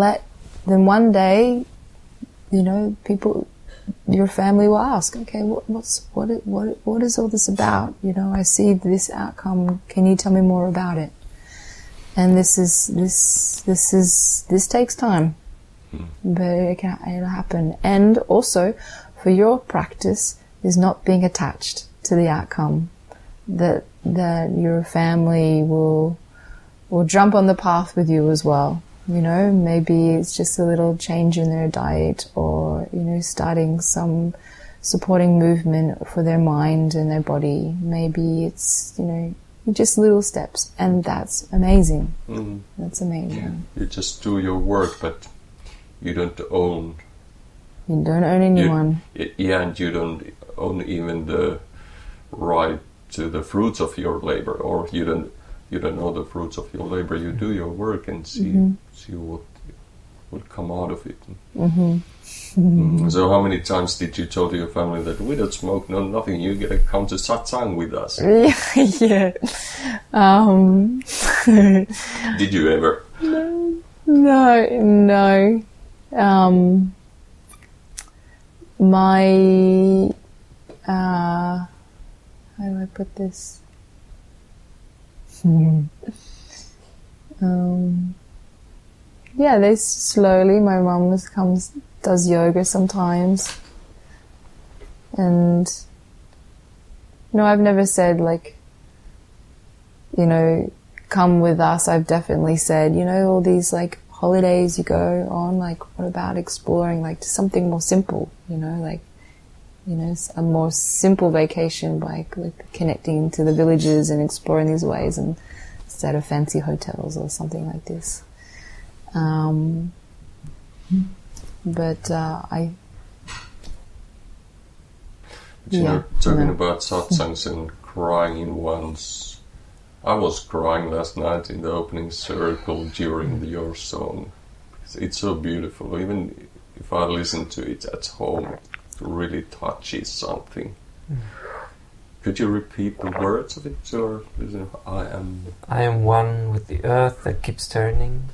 one day, people, your family will ask, okay, what is all this about? I see this outcome. Can you tell me more about it? And this takes time, but it'll happen. And also, for your practice is not being attached to the outcome, that your family will jump on the path with you as well. Maybe it's just a little change in their diet, or starting some supporting movement for their mind and their body. Maybe it's just little steps, and that's amazing. That's amazing. You just do your work, but you don't own. You don't own anyone. And you don't own even the right to the fruits of your labor, or you don't know the fruits of your labor. You do your work and see what will come out of it. So how many times did you tell to your family that we don't smoke, no nothing, you gotta come to satsang with us? Yeah. Did you ever? No. My how do I put this? They slowly. My mum does yoga sometimes, and I've never said come with us, I've definitely said, you know, all these like holidays you go on, like what about exploring like something more simple, you know, like, you know, a more simple vacation, like connecting to the villages and exploring these ways, and instead of fancy hotels or something like this. But you know, talking about satsangs and crying once, I was crying last night in the opening circle during your song. It's so beautiful. Even if I listen to it at home, it really touches something. Could you repeat the words of it? Or I am one with the earth that keeps turning,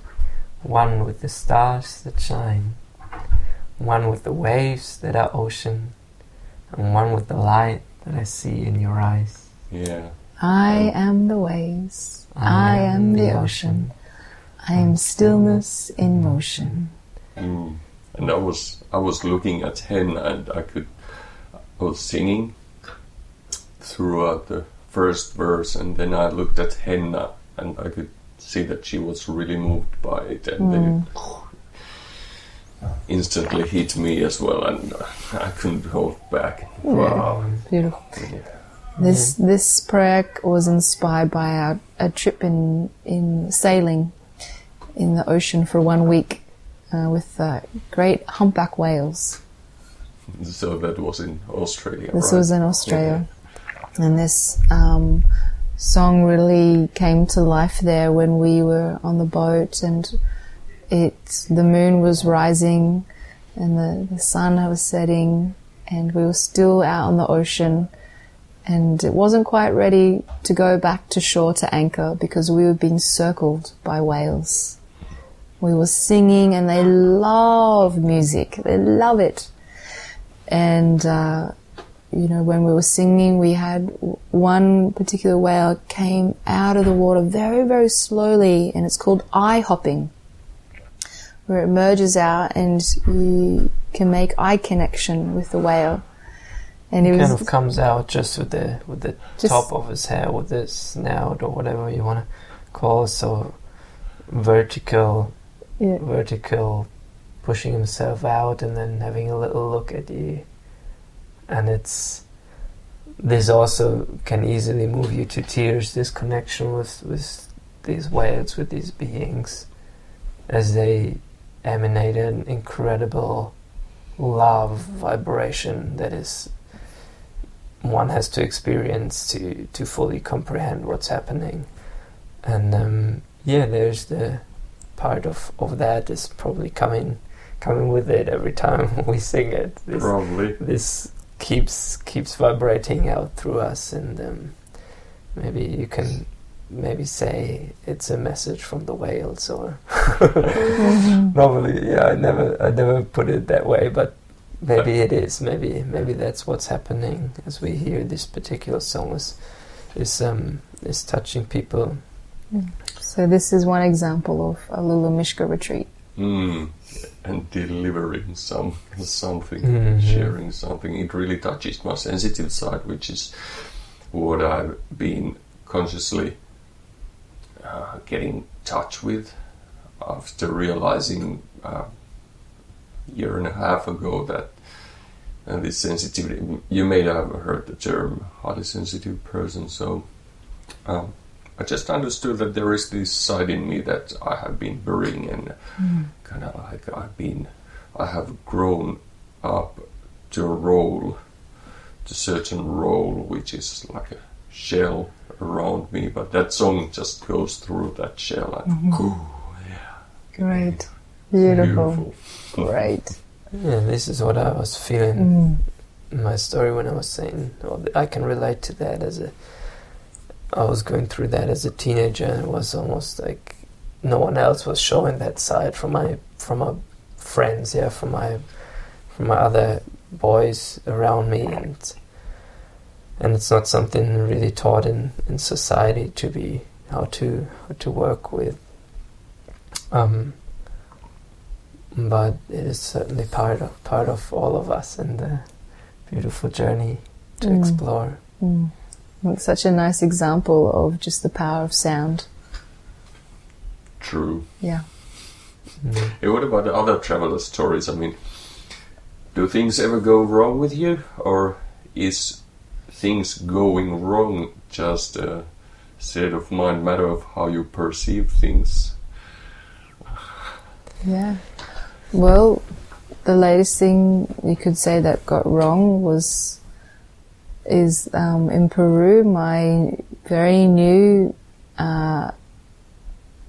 one with the stars that shine, one with the waves that are ocean, and one with the light that I see in your eyes. Yeah. I am the waves, I am the ocean, I am stillness in motion. And I was looking at Henna, and I was singing throughout the first verse, and then I looked at Henna, and I could see that she was really moved by it, and then it instantly hit me as well, and I couldn't hold back. Wow, beautiful. Yeah. This project was inspired by a trip in sailing in the ocean for 1 week with great humpback whales. So that was in Australia. This right? was in Australia, and this song really came to life there when we were on the boat, and the moon was rising, and the sun was setting, and we were still out on the ocean. And it wasn't quite ready to go back to shore to anchor because we were being circled by whales. We were singing, and they love music. They love it. And, you know, when we were singing, we had one particular whale came out of the water very, very slowly, and it's called eye hopping, where it merges out and you can make eye connection with the whale. And it kind of comes out just with the top of his hair, with his snout or whatever you want to call it. So vertical, pushing himself out and then having a little look at you. And this also can easily move you to tears, this connection with these whales, with these beings, as they emanate an incredible love vibration that is one has to experience to fully comprehend what's happening. And there's the part of that is probably coming with it every time we sing it. This keeps vibrating out through us, and maybe you can say it's a message from the whales, or normally I never put it that way, but maybe it is. Maybe that's what's happening as we hear this particular song is touching people. So this is one example of a Lulu Mischka retreat. And delivering something, sharing something. It really touches my sensitive side, which is what I've been consciously getting in touch with after realizing a year and a half ago that this sensitivity, you may have heard the term highly sensitive person, so I just understood that there is this side in me that I have been burying, and kind of like I have grown up to a certain role, which is like a shell around me, but that song just goes through that shell, and Great. Beautiful. Great. Yeah, this is what I was feeling in my story when I was saying, I can relate to that I was going through that as a teenager, and it was almost like no one else was showing that side from my friends, from my other boys around me, and it's not something really taught in society to be how to work with. But it is certainly part of all of us, and the beautiful journey to explore. It's such a nice example of just the power of sound. True. Yeah. Hey, what about the other traveler stories? I mean, do things ever go wrong with you, or is things going wrong just a state of mind matter of how you perceive things? Yeah. Well, the latest thing you could say that got wrong is in Peru, my very new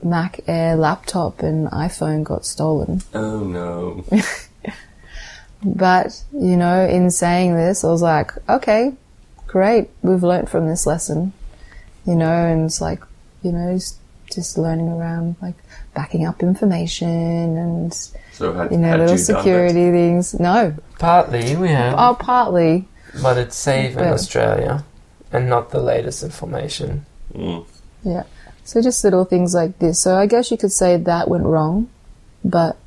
Mac Air laptop and iPhone got stolen. Oh no. But, you know, in saying this, I was like, okay, great, we've learnt from this lesson, you know, and it's like, you know, just learning around, like, backing up information and, So you know, little security things. No. Partly, we have. Oh, partly. But it's safe in But- Australia and not the latest information. Yeah. So just little things like this. So I guess you could say that went wrong, but,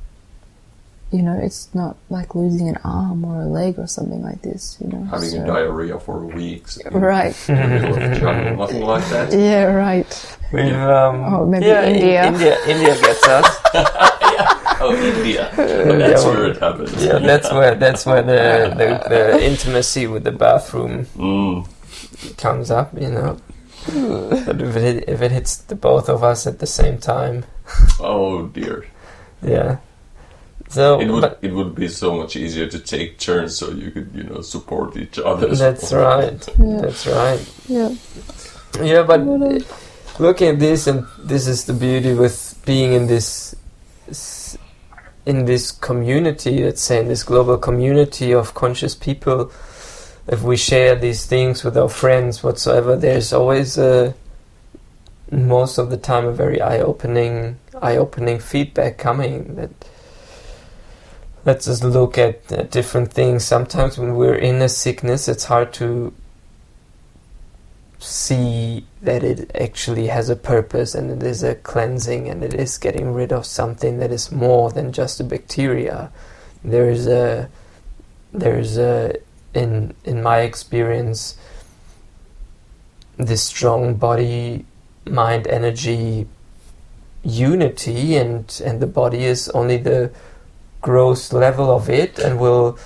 you know, it's not like losing an arm or a leg or something like this, you know. Having so. diarrhea for weeks. Right. In the middle of the jungle, nothing like that. Yeah, right. We've, maybe yeah, India. India gets us. Oh, India. That's where it happens. Yeah, that's where the intimacy with the bathroom comes up, you know. But if it hits the both of us at the same time, Oh dear. yeah. So It would be so much easier to take turns so you could, you know, support each other. that's right. Yeah. That's right. Yeah. Yeah, but looking at this, and this is the beauty with being in this community, let's say in this global community of conscious people. If we share these things with our friends whatsoever, there's always most of the time a very eye-opening feedback coming that lets us look at different things. Sometimes when we're in a sickness, it's hard to see that it actually has a purpose and it is a cleansing and it is getting rid of something that is more than just a bacteria. There's a in my experience, this strong body mind energy unity, and the body is only the gross level of it, and will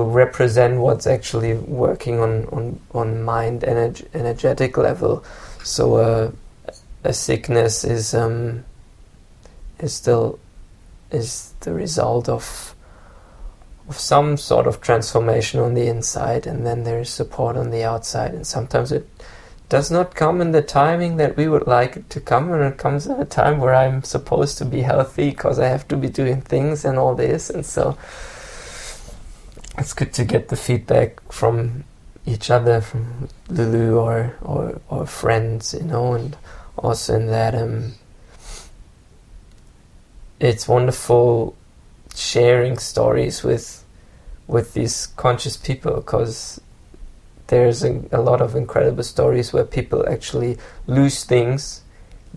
represent what's actually working on mind energetic level. So a sickness is the result of some sort of transformation on the inside, and then there is support on the outside, and sometimes it does not come in the timing that we would like it to come, and it comes at a time where I'm supposed to be healthy because I have to be doing things and all this, and so it's good to get the feedback from each other, from Lulu or friends, you know, and also in that it's wonderful sharing stories with these conscious people, because there's a lot of incredible stories where people actually lose things,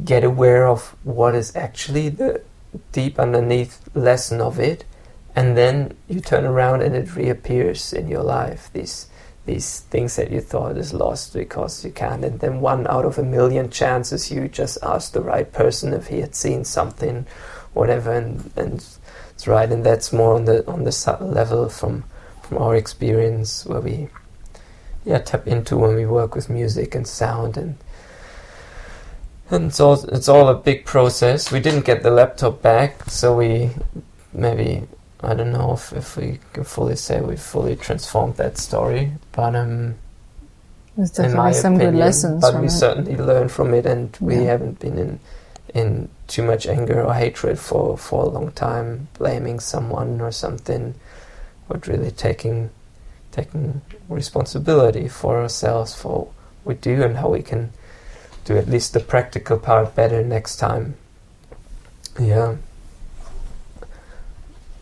get aware of what is actually the deep underneath lesson of it, and then you turn around and it reappears in your life, these things that you thought is lost because you can't, and then 1 out of 1,000,000 chances you just asked the right person if he had seen something, whatever, and it's right. And that's more on the subtle level from our experience, where we tap into when we work with music and sound, and it's all a big process. We didn't get the laptop back, so we maybe, I don't know if we can fully say we fully transformed that story, but There's definitely some good lessons but from we it. certainly learned from it, and we haven't been in too much anger or hatred for a long time, blaming someone or something, but really taking responsibility for ourselves, for what we do and how we can do at least the practical part better next time. Yeah.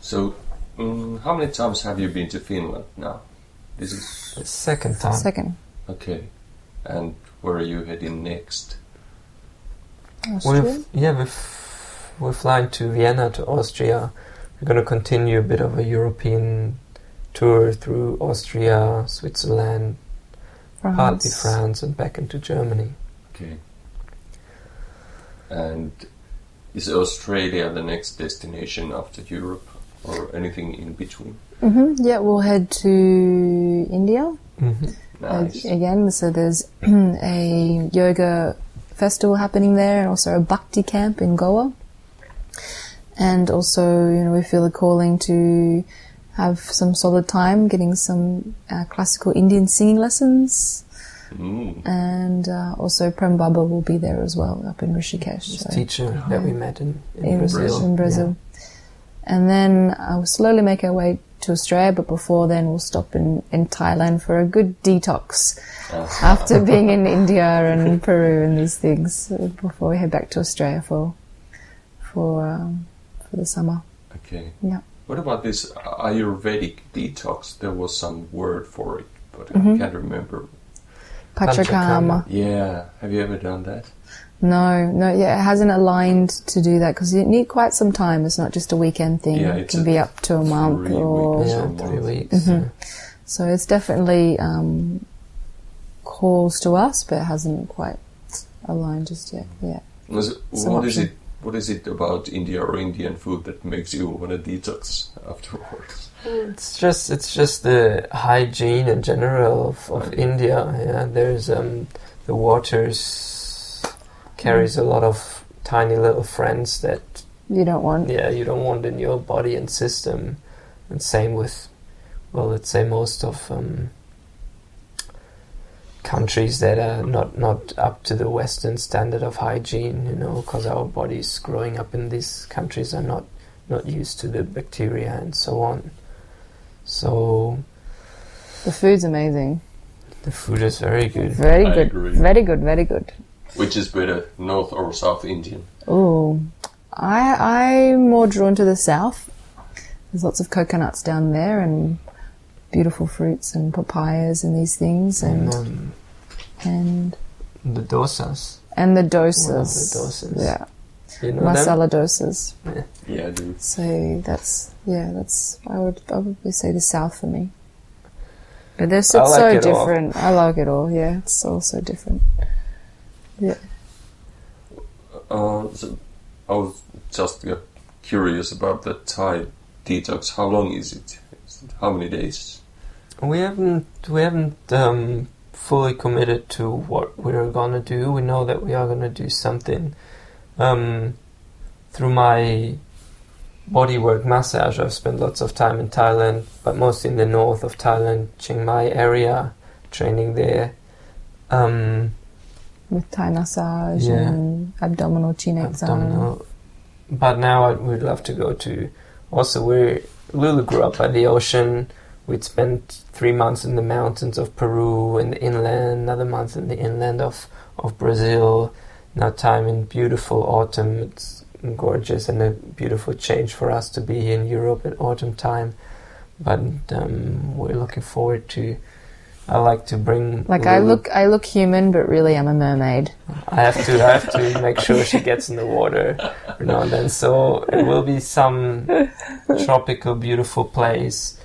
So, how many times have you been to Finland now? This is The second time. Second. okay. And where are you heading next? Austria? We're flying to Vienna, to Austria. We're going to continue a bit of a European tour through Austria, Switzerland, partly France, and back into Germany. Okay. And Is Australia the next destination after Europe, or anything in between? Yeah, we'll head to India Nice. again. So there's a yoga festival happening there, and also a bhakti camp in Goa. And also, we feel a calling to have some solid time, getting some classical Indian singing lessons. And also Prem Baba will be there as well, up in Rishikesh. This teacher that we met in Brazil. In Brazil. And then we'll slowly make our way to Australia, but before then we'll stop in Thailand for a good detox after being in India and Peru and these things, before we head back to Australia for the summer. Okay. Yeah. What about this Ayurvedic detox? There was some word for it, but I can't remember. Panchakarma. Yeah. Have you ever done that? No, it hasn't aligned to do that because you need quite some time. It's not just a weekend thing. Yeah, it can be up to a month 3 weeks. 3 weeks. So it's definitely calls to us, but it hasn't quite aligned just yet. Yeah. What is it about India or Indian food that makes you want to detox afterwards? It's just the hygiene in general of India. Yeah, there's the waters carries a lot of tiny little friends that you don't want. Yeah, you don't want in your body and system. And same with, let's say most of countries that are not up to the Western standard of hygiene, because our bodies growing up in these countries are not used to the bacteria and so on. So the food's amazing. The food is very good. Very I good. agree. Very good. Very good. Which is better, North or South Indian? Oh, I'm more drawn to the south. There's lots of coconuts down there and beautiful fruits and papayas and these things and the dosas. And the dosas. One of the dosas. Yeah. You know Masala dosas. Yeah, I do. So that's I would probably say the south for me. But it's so different. I like it all. Yeah, it's all so different. Yeah. So I was just curious about the Thai detox. How long is it? How many days? We haven't fully committed to what we're gonna do. We know that we are gonna do something. Through my bodywork massage, I've spent lots of time in Thailand, but mostly in the north of Thailand, Chiang Mai area, training there. With Thai massage and abdominal chin exam. But now we'd love to go to. Also, Lulu grew up by the ocean. We'd spent 3 months in the mountains of Peru, in the inland, another month in the inland of Brazil. Now time in beautiful autumn. It's gorgeous and a beautiful change for us to be in Europe at autumn time. But we're looking forward to. I like to bring. Lulu. I look human, but really I'm a mermaid. I have to make sure she gets in the water every now and then. So it will be some tropical, beautiful place,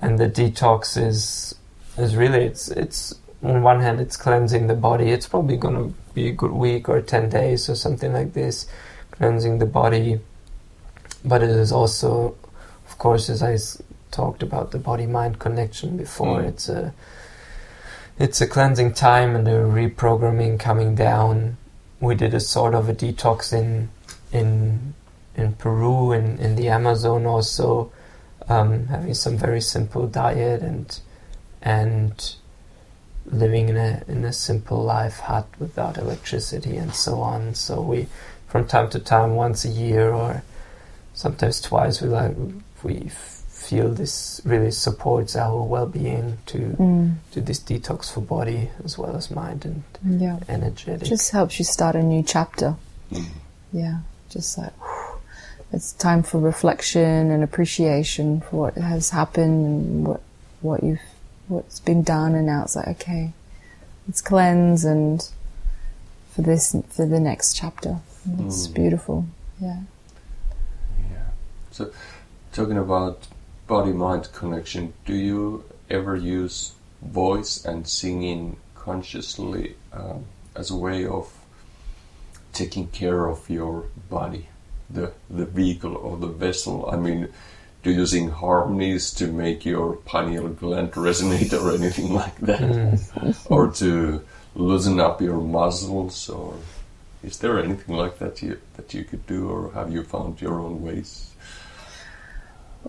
and the detox is really it's on one hand it's cleansing the body. It's probably going to be a good week or 10 days or something like this, cleansing the body. But it is also, of course, as I talked about the body-mind connection before, it's a cleansing time and a reprogramming coming down. We did a sort of a detox in Peru and in the Amazon also, having some very simple diet and living in a simple life hut without electricity and so on. So we, from time to time, once a year or sometimes twice, we feel this really supports our well-being to do this detox for body as well as mind and energetic. Just helps you start a new chapter. Yeah, just like it's time for reflection and appreciation for what has happened and what's been done, and now it's like, okay, let's cleanse and for the next chapter. It's beautiful. Yeah. So talking about body-mind connection, do you ever use voice and singing consciously as a way of taking care of your body? the vehicle or the vessel? I mean, do you sing harmonies to make your pineal gland resonate or anything like that? Or to loosen up your muscles? Or is there anything like that you could do, or have you found your own ways?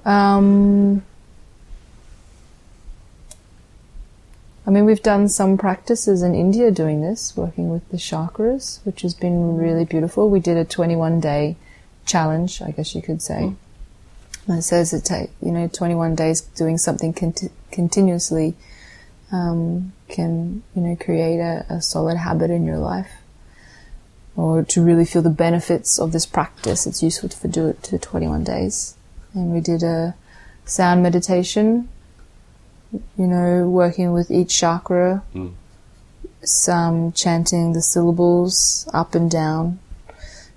I mean, we've done some practices in India doing this, working with the chakras, which has been really beautiful. We did a 21-day challenge, I guess you could say. And it says it 21 days doing something continuously can, create a solid habit in your life. Or to really feel the benefits of this practice, it's useful to do it to 21 days. And we did a sound meditation, working with each chakra, some chanting the syllables up and down.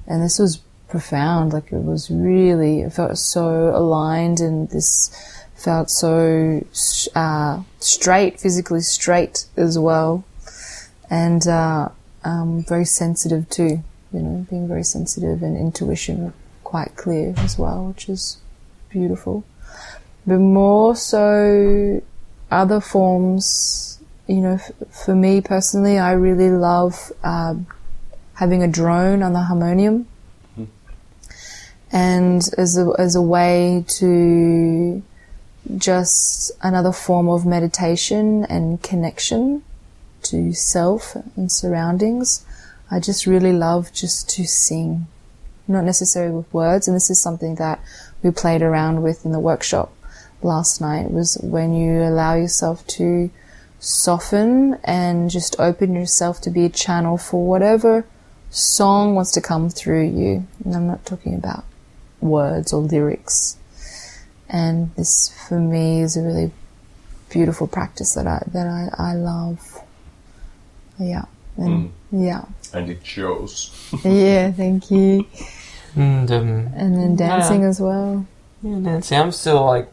And this was profound, it felt so aligned, and this felt so straight, physically straight as well. And very sensitive too, being very sensitive, and intuition were quite clear as well, which is beautiful. But more so, other forms, for me personally, I really love having a drone on the harmonium, and as a way to just another form of meditation and connection to self and surroundings. I just really love just to sing, not necessarily with words, and this is something that we played around with in the workshop last night, was when you allow yourself to soften and just open yourself to be a channel for whatever song wants to come through you. And I'm not talking about words or lyrics. And this, for me, is a really beautiful practice that I love. Yeah. And, yeah. And it shows. Yeah, thank you. And then dancing as well. Yeah, dancing. I'm still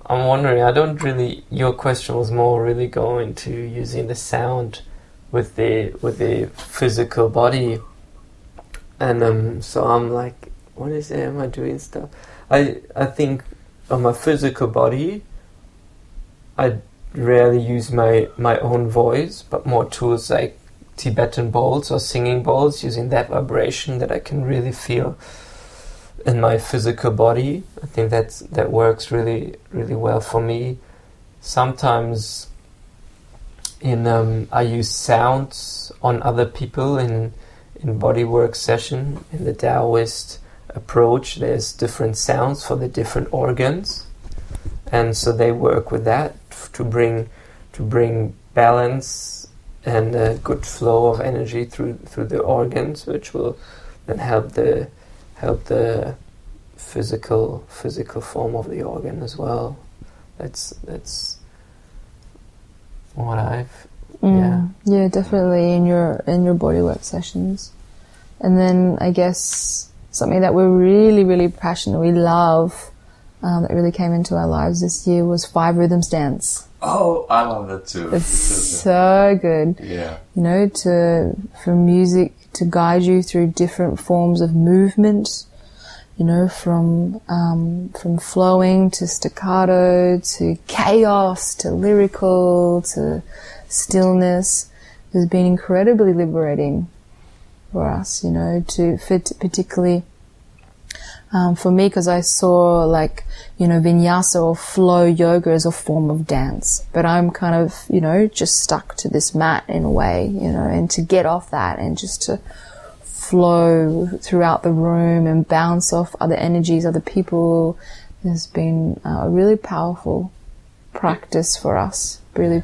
I'm wondering, your question was more really going to using the sound with the physical body. And so I'm like, what is it? Am I doing stuff? I think on my physical body, I rarely use my own voice, but more tools like Tibetan bowls or singing bowls, using that vibration that I can really feel in my physical body. I think that works really, really well for me. Sometimes I use sounds on other people in bodywork session. In the Taoist approach, there's different sounds for the different organs, and so they work with that to bring balance and a good flow of energy through the organs, which will then help the physical form of the organ as well. That's what I've yeah, definitely in your bodywork sessions. And then I guess something that we're really, really passionate, we love, that really came into our lives this year was 5 rhythms dance. Oh, I love that too. It's so good. Yeah. For music to guide you through different forms of movement, from flowing to staccato to chaos to lyrical to stillness, has been incredibly liberating for us, to fit particularly for me, because I saw vinyasa or flow yoga as a form of dance, but I'm kind of just stuck to this mat in a way, and to get off that and just to flow throughout the room and bounce off other energies, other people, has been a really powerful practice for us. Really,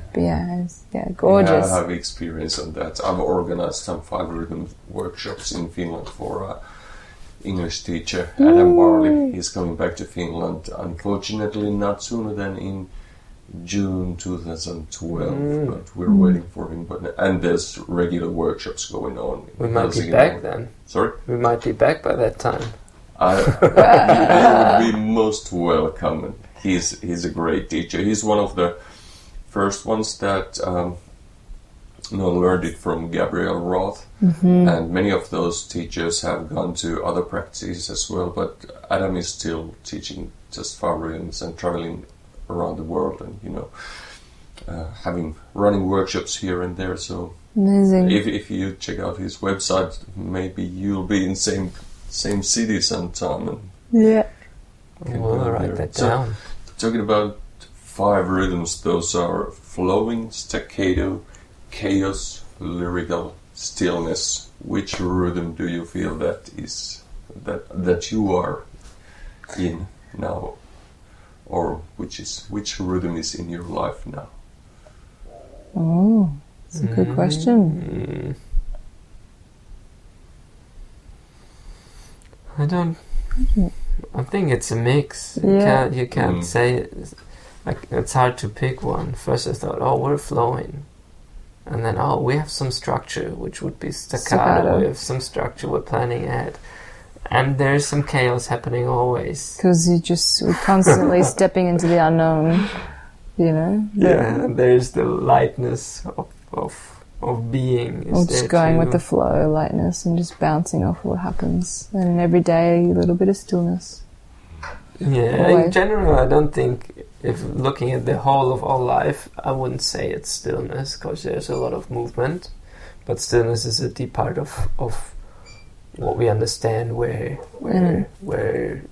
gorgeous. Yeah, I have experience on that. I've organized some 5 rhythm workshops in Finland for English teacher Adam Barley. He's coming back to Finland, unfortunately not sooner than in June 2012, but we're waiting for him. And there's regular workshops going on. We might be back then. Sorry? We might be back by that time. He will be most welcome. He's a great teacher. He's one of the first ones that learned it from Gabriel Roth, and many of those teachers have gone to other practices as well. But Adam is still teaching just 5 rhythms and traveling around the world, and running workshops here and there. So Amazing. if you check out his website, maybe you'll be in same city sometime. And Yeah. We'll write that So, down. talking about 5 rhythms, those are flowing, staccato, chaos, lyrical, stillness. Which rhythm do you feel that you are in now, or which rhythm is in your life now? Oh, that's a good question. I think it's a mix. Yeah. You can't say. Like, it's hard to pick one. First I thought, oh, we're flowing. And then, oh, we have some structure, which would be staccato. We have some structure, we're planning ahead. And there's some chaos happening always. Because we're constantly stepping into the unknown, Yeah, there's the lightness of being. Or just going with the flow, lightness, and just bouncing off what happens. And every day, a little bit of stillness. Yeah, Always. in general, I don't think, if looking at the whole of our life, I wouldn't say it's stillness, because there's a lot of movement. But stillness is a deep part of what we understand, where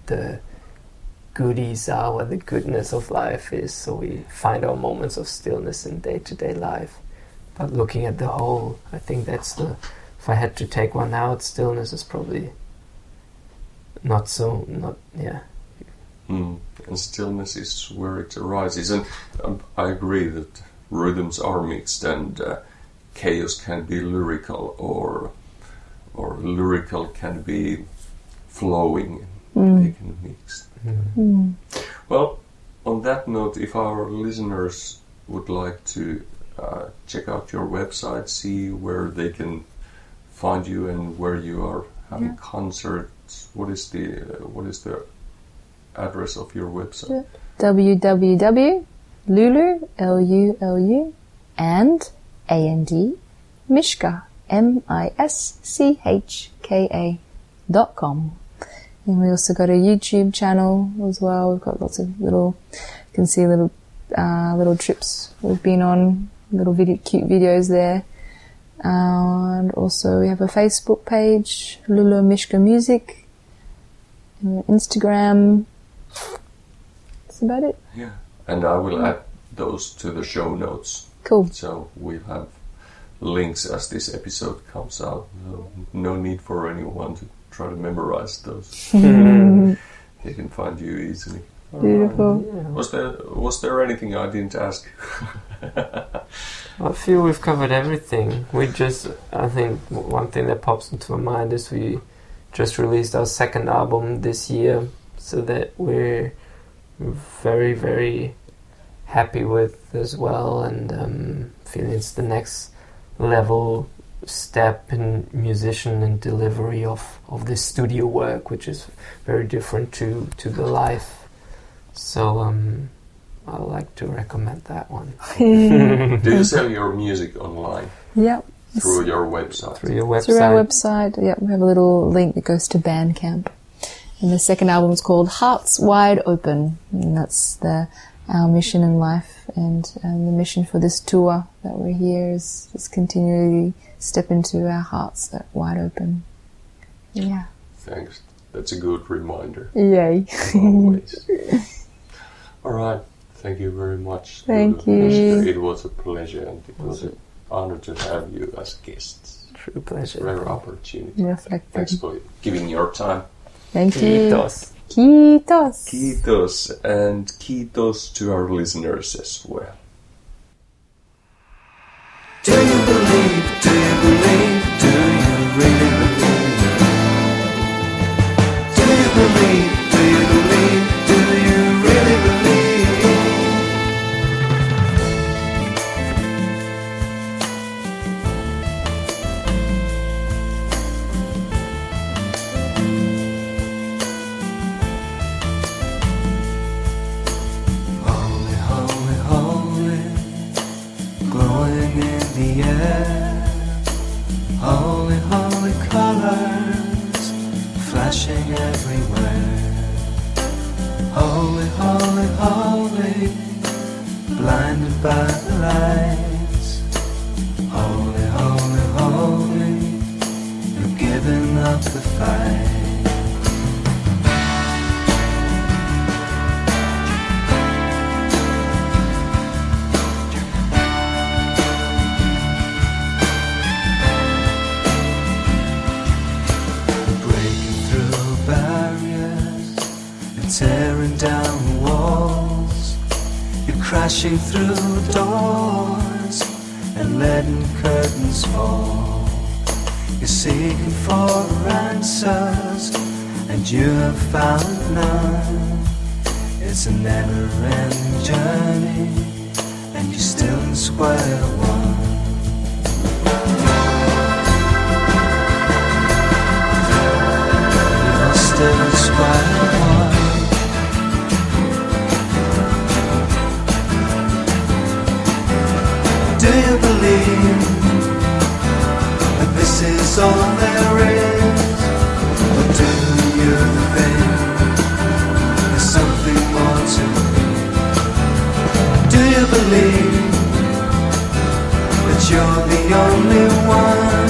the goodies are, where the goodness of life is. So we find our moments of stillness in day-to-day life. But looking at the whole, I think that's if I had to take one out, stillness is probably And stillness is where it arises. And I agree that rhythms are mixed, and chaos can be lyrical, or lyrical can be flowing. They can mix. Well, on that note, if our listeners would like to check out your website, see where they can find you and where you are having concerts, what is the address of your website? www.lulu, Lulu, and Mischka, mischka.com. And we also got a YouTube channel as well. We've got lots of you can see little trips we've been on, cute videos there. And also we have a Facebook page, Lulu Mischka Music, and Instagram. That's about it. Yeah, and I will add those to the show notes. Cool. So we'll have links as this episode comes out. No need for anyone to try to memorize those. They can find you easily. Beautiful. Was there anything I didn't ask? I feel we've covered everything. I think one thing that pops into my mind is we just released our 2nd album this year, so that we're very, very happy with as well, and feeling it's the next level step in musician and delivery of this studio work, which is very different to the live. So I like to recommend that one. Do you sell your music online? Yeah. Through your website? Through your website. Through our website, yeah, we have a little link that goes to Bandcamp. And the 2nd album is called Hearts Wide Open, and that's our mission in life, and the mission for this tour that we're here is just continually step into our hearts that wide open. Yeah. Thanks. That's a good reminder. Yay. Always. All right. Thank you very much. Thank Lulu you. Mischka. It was a pleasure, and it was an honor to have you as guests. True pleasure. Rare opportunity. Reflected. Thanks for giving your time. Thank you. Kiitos. Kiitos. Kiitos, and kiitos to our listeners as well. Do you believe? Do you believe? Do you really believe? Do you believe? Do you believe? Do you really believe? Holy, holy, holy, glowing in the air. Holy, holy, holy, blinded by the lights. Holy, holy, holy, you're giving up the fight. Tearing down walls, you're crashing through doors and letting curtains fall. You're seeking for answers and you have found none. It's a never-ending journey and you're still in square one. You're still in square one. Do you believe that this is all there is? Or do you think there's something more to it? Do you believe that you're the only one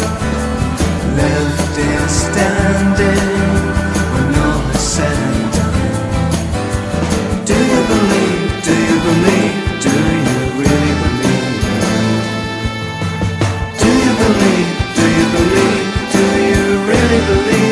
left here standing when all is said and done? Do you believe, do you believe, do you really believe? Do you believe, do you really believe?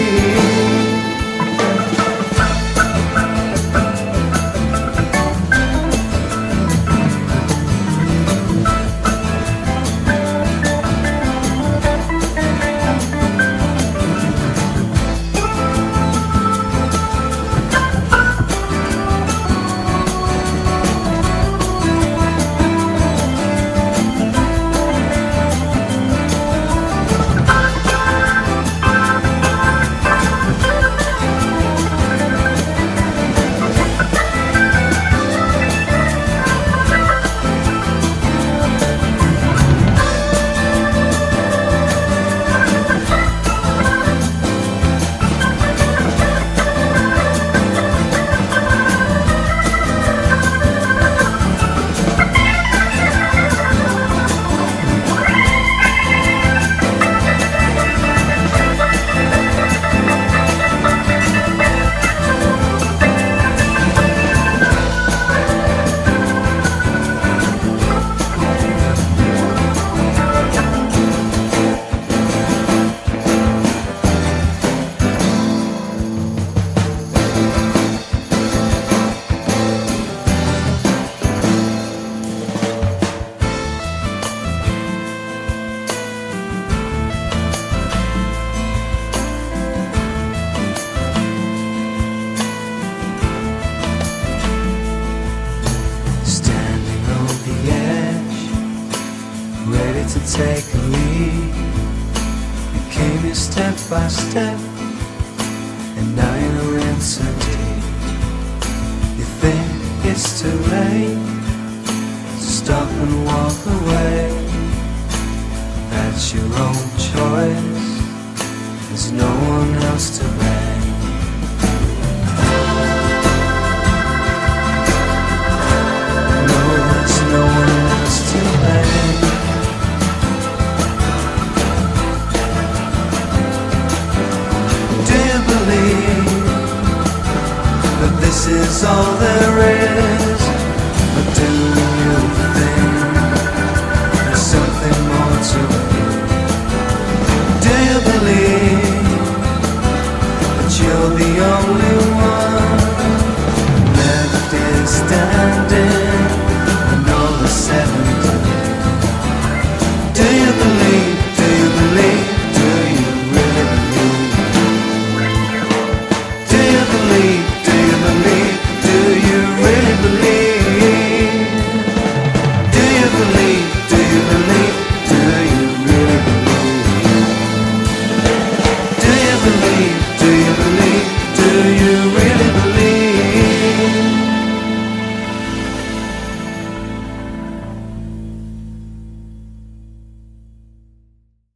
To take a lead, you came here step by step, and now you're in so deep. You think it's too late to stop and walk away. That's your own choice, there's no one else to blame. No, there's no one else to blame. That this is all there is, but do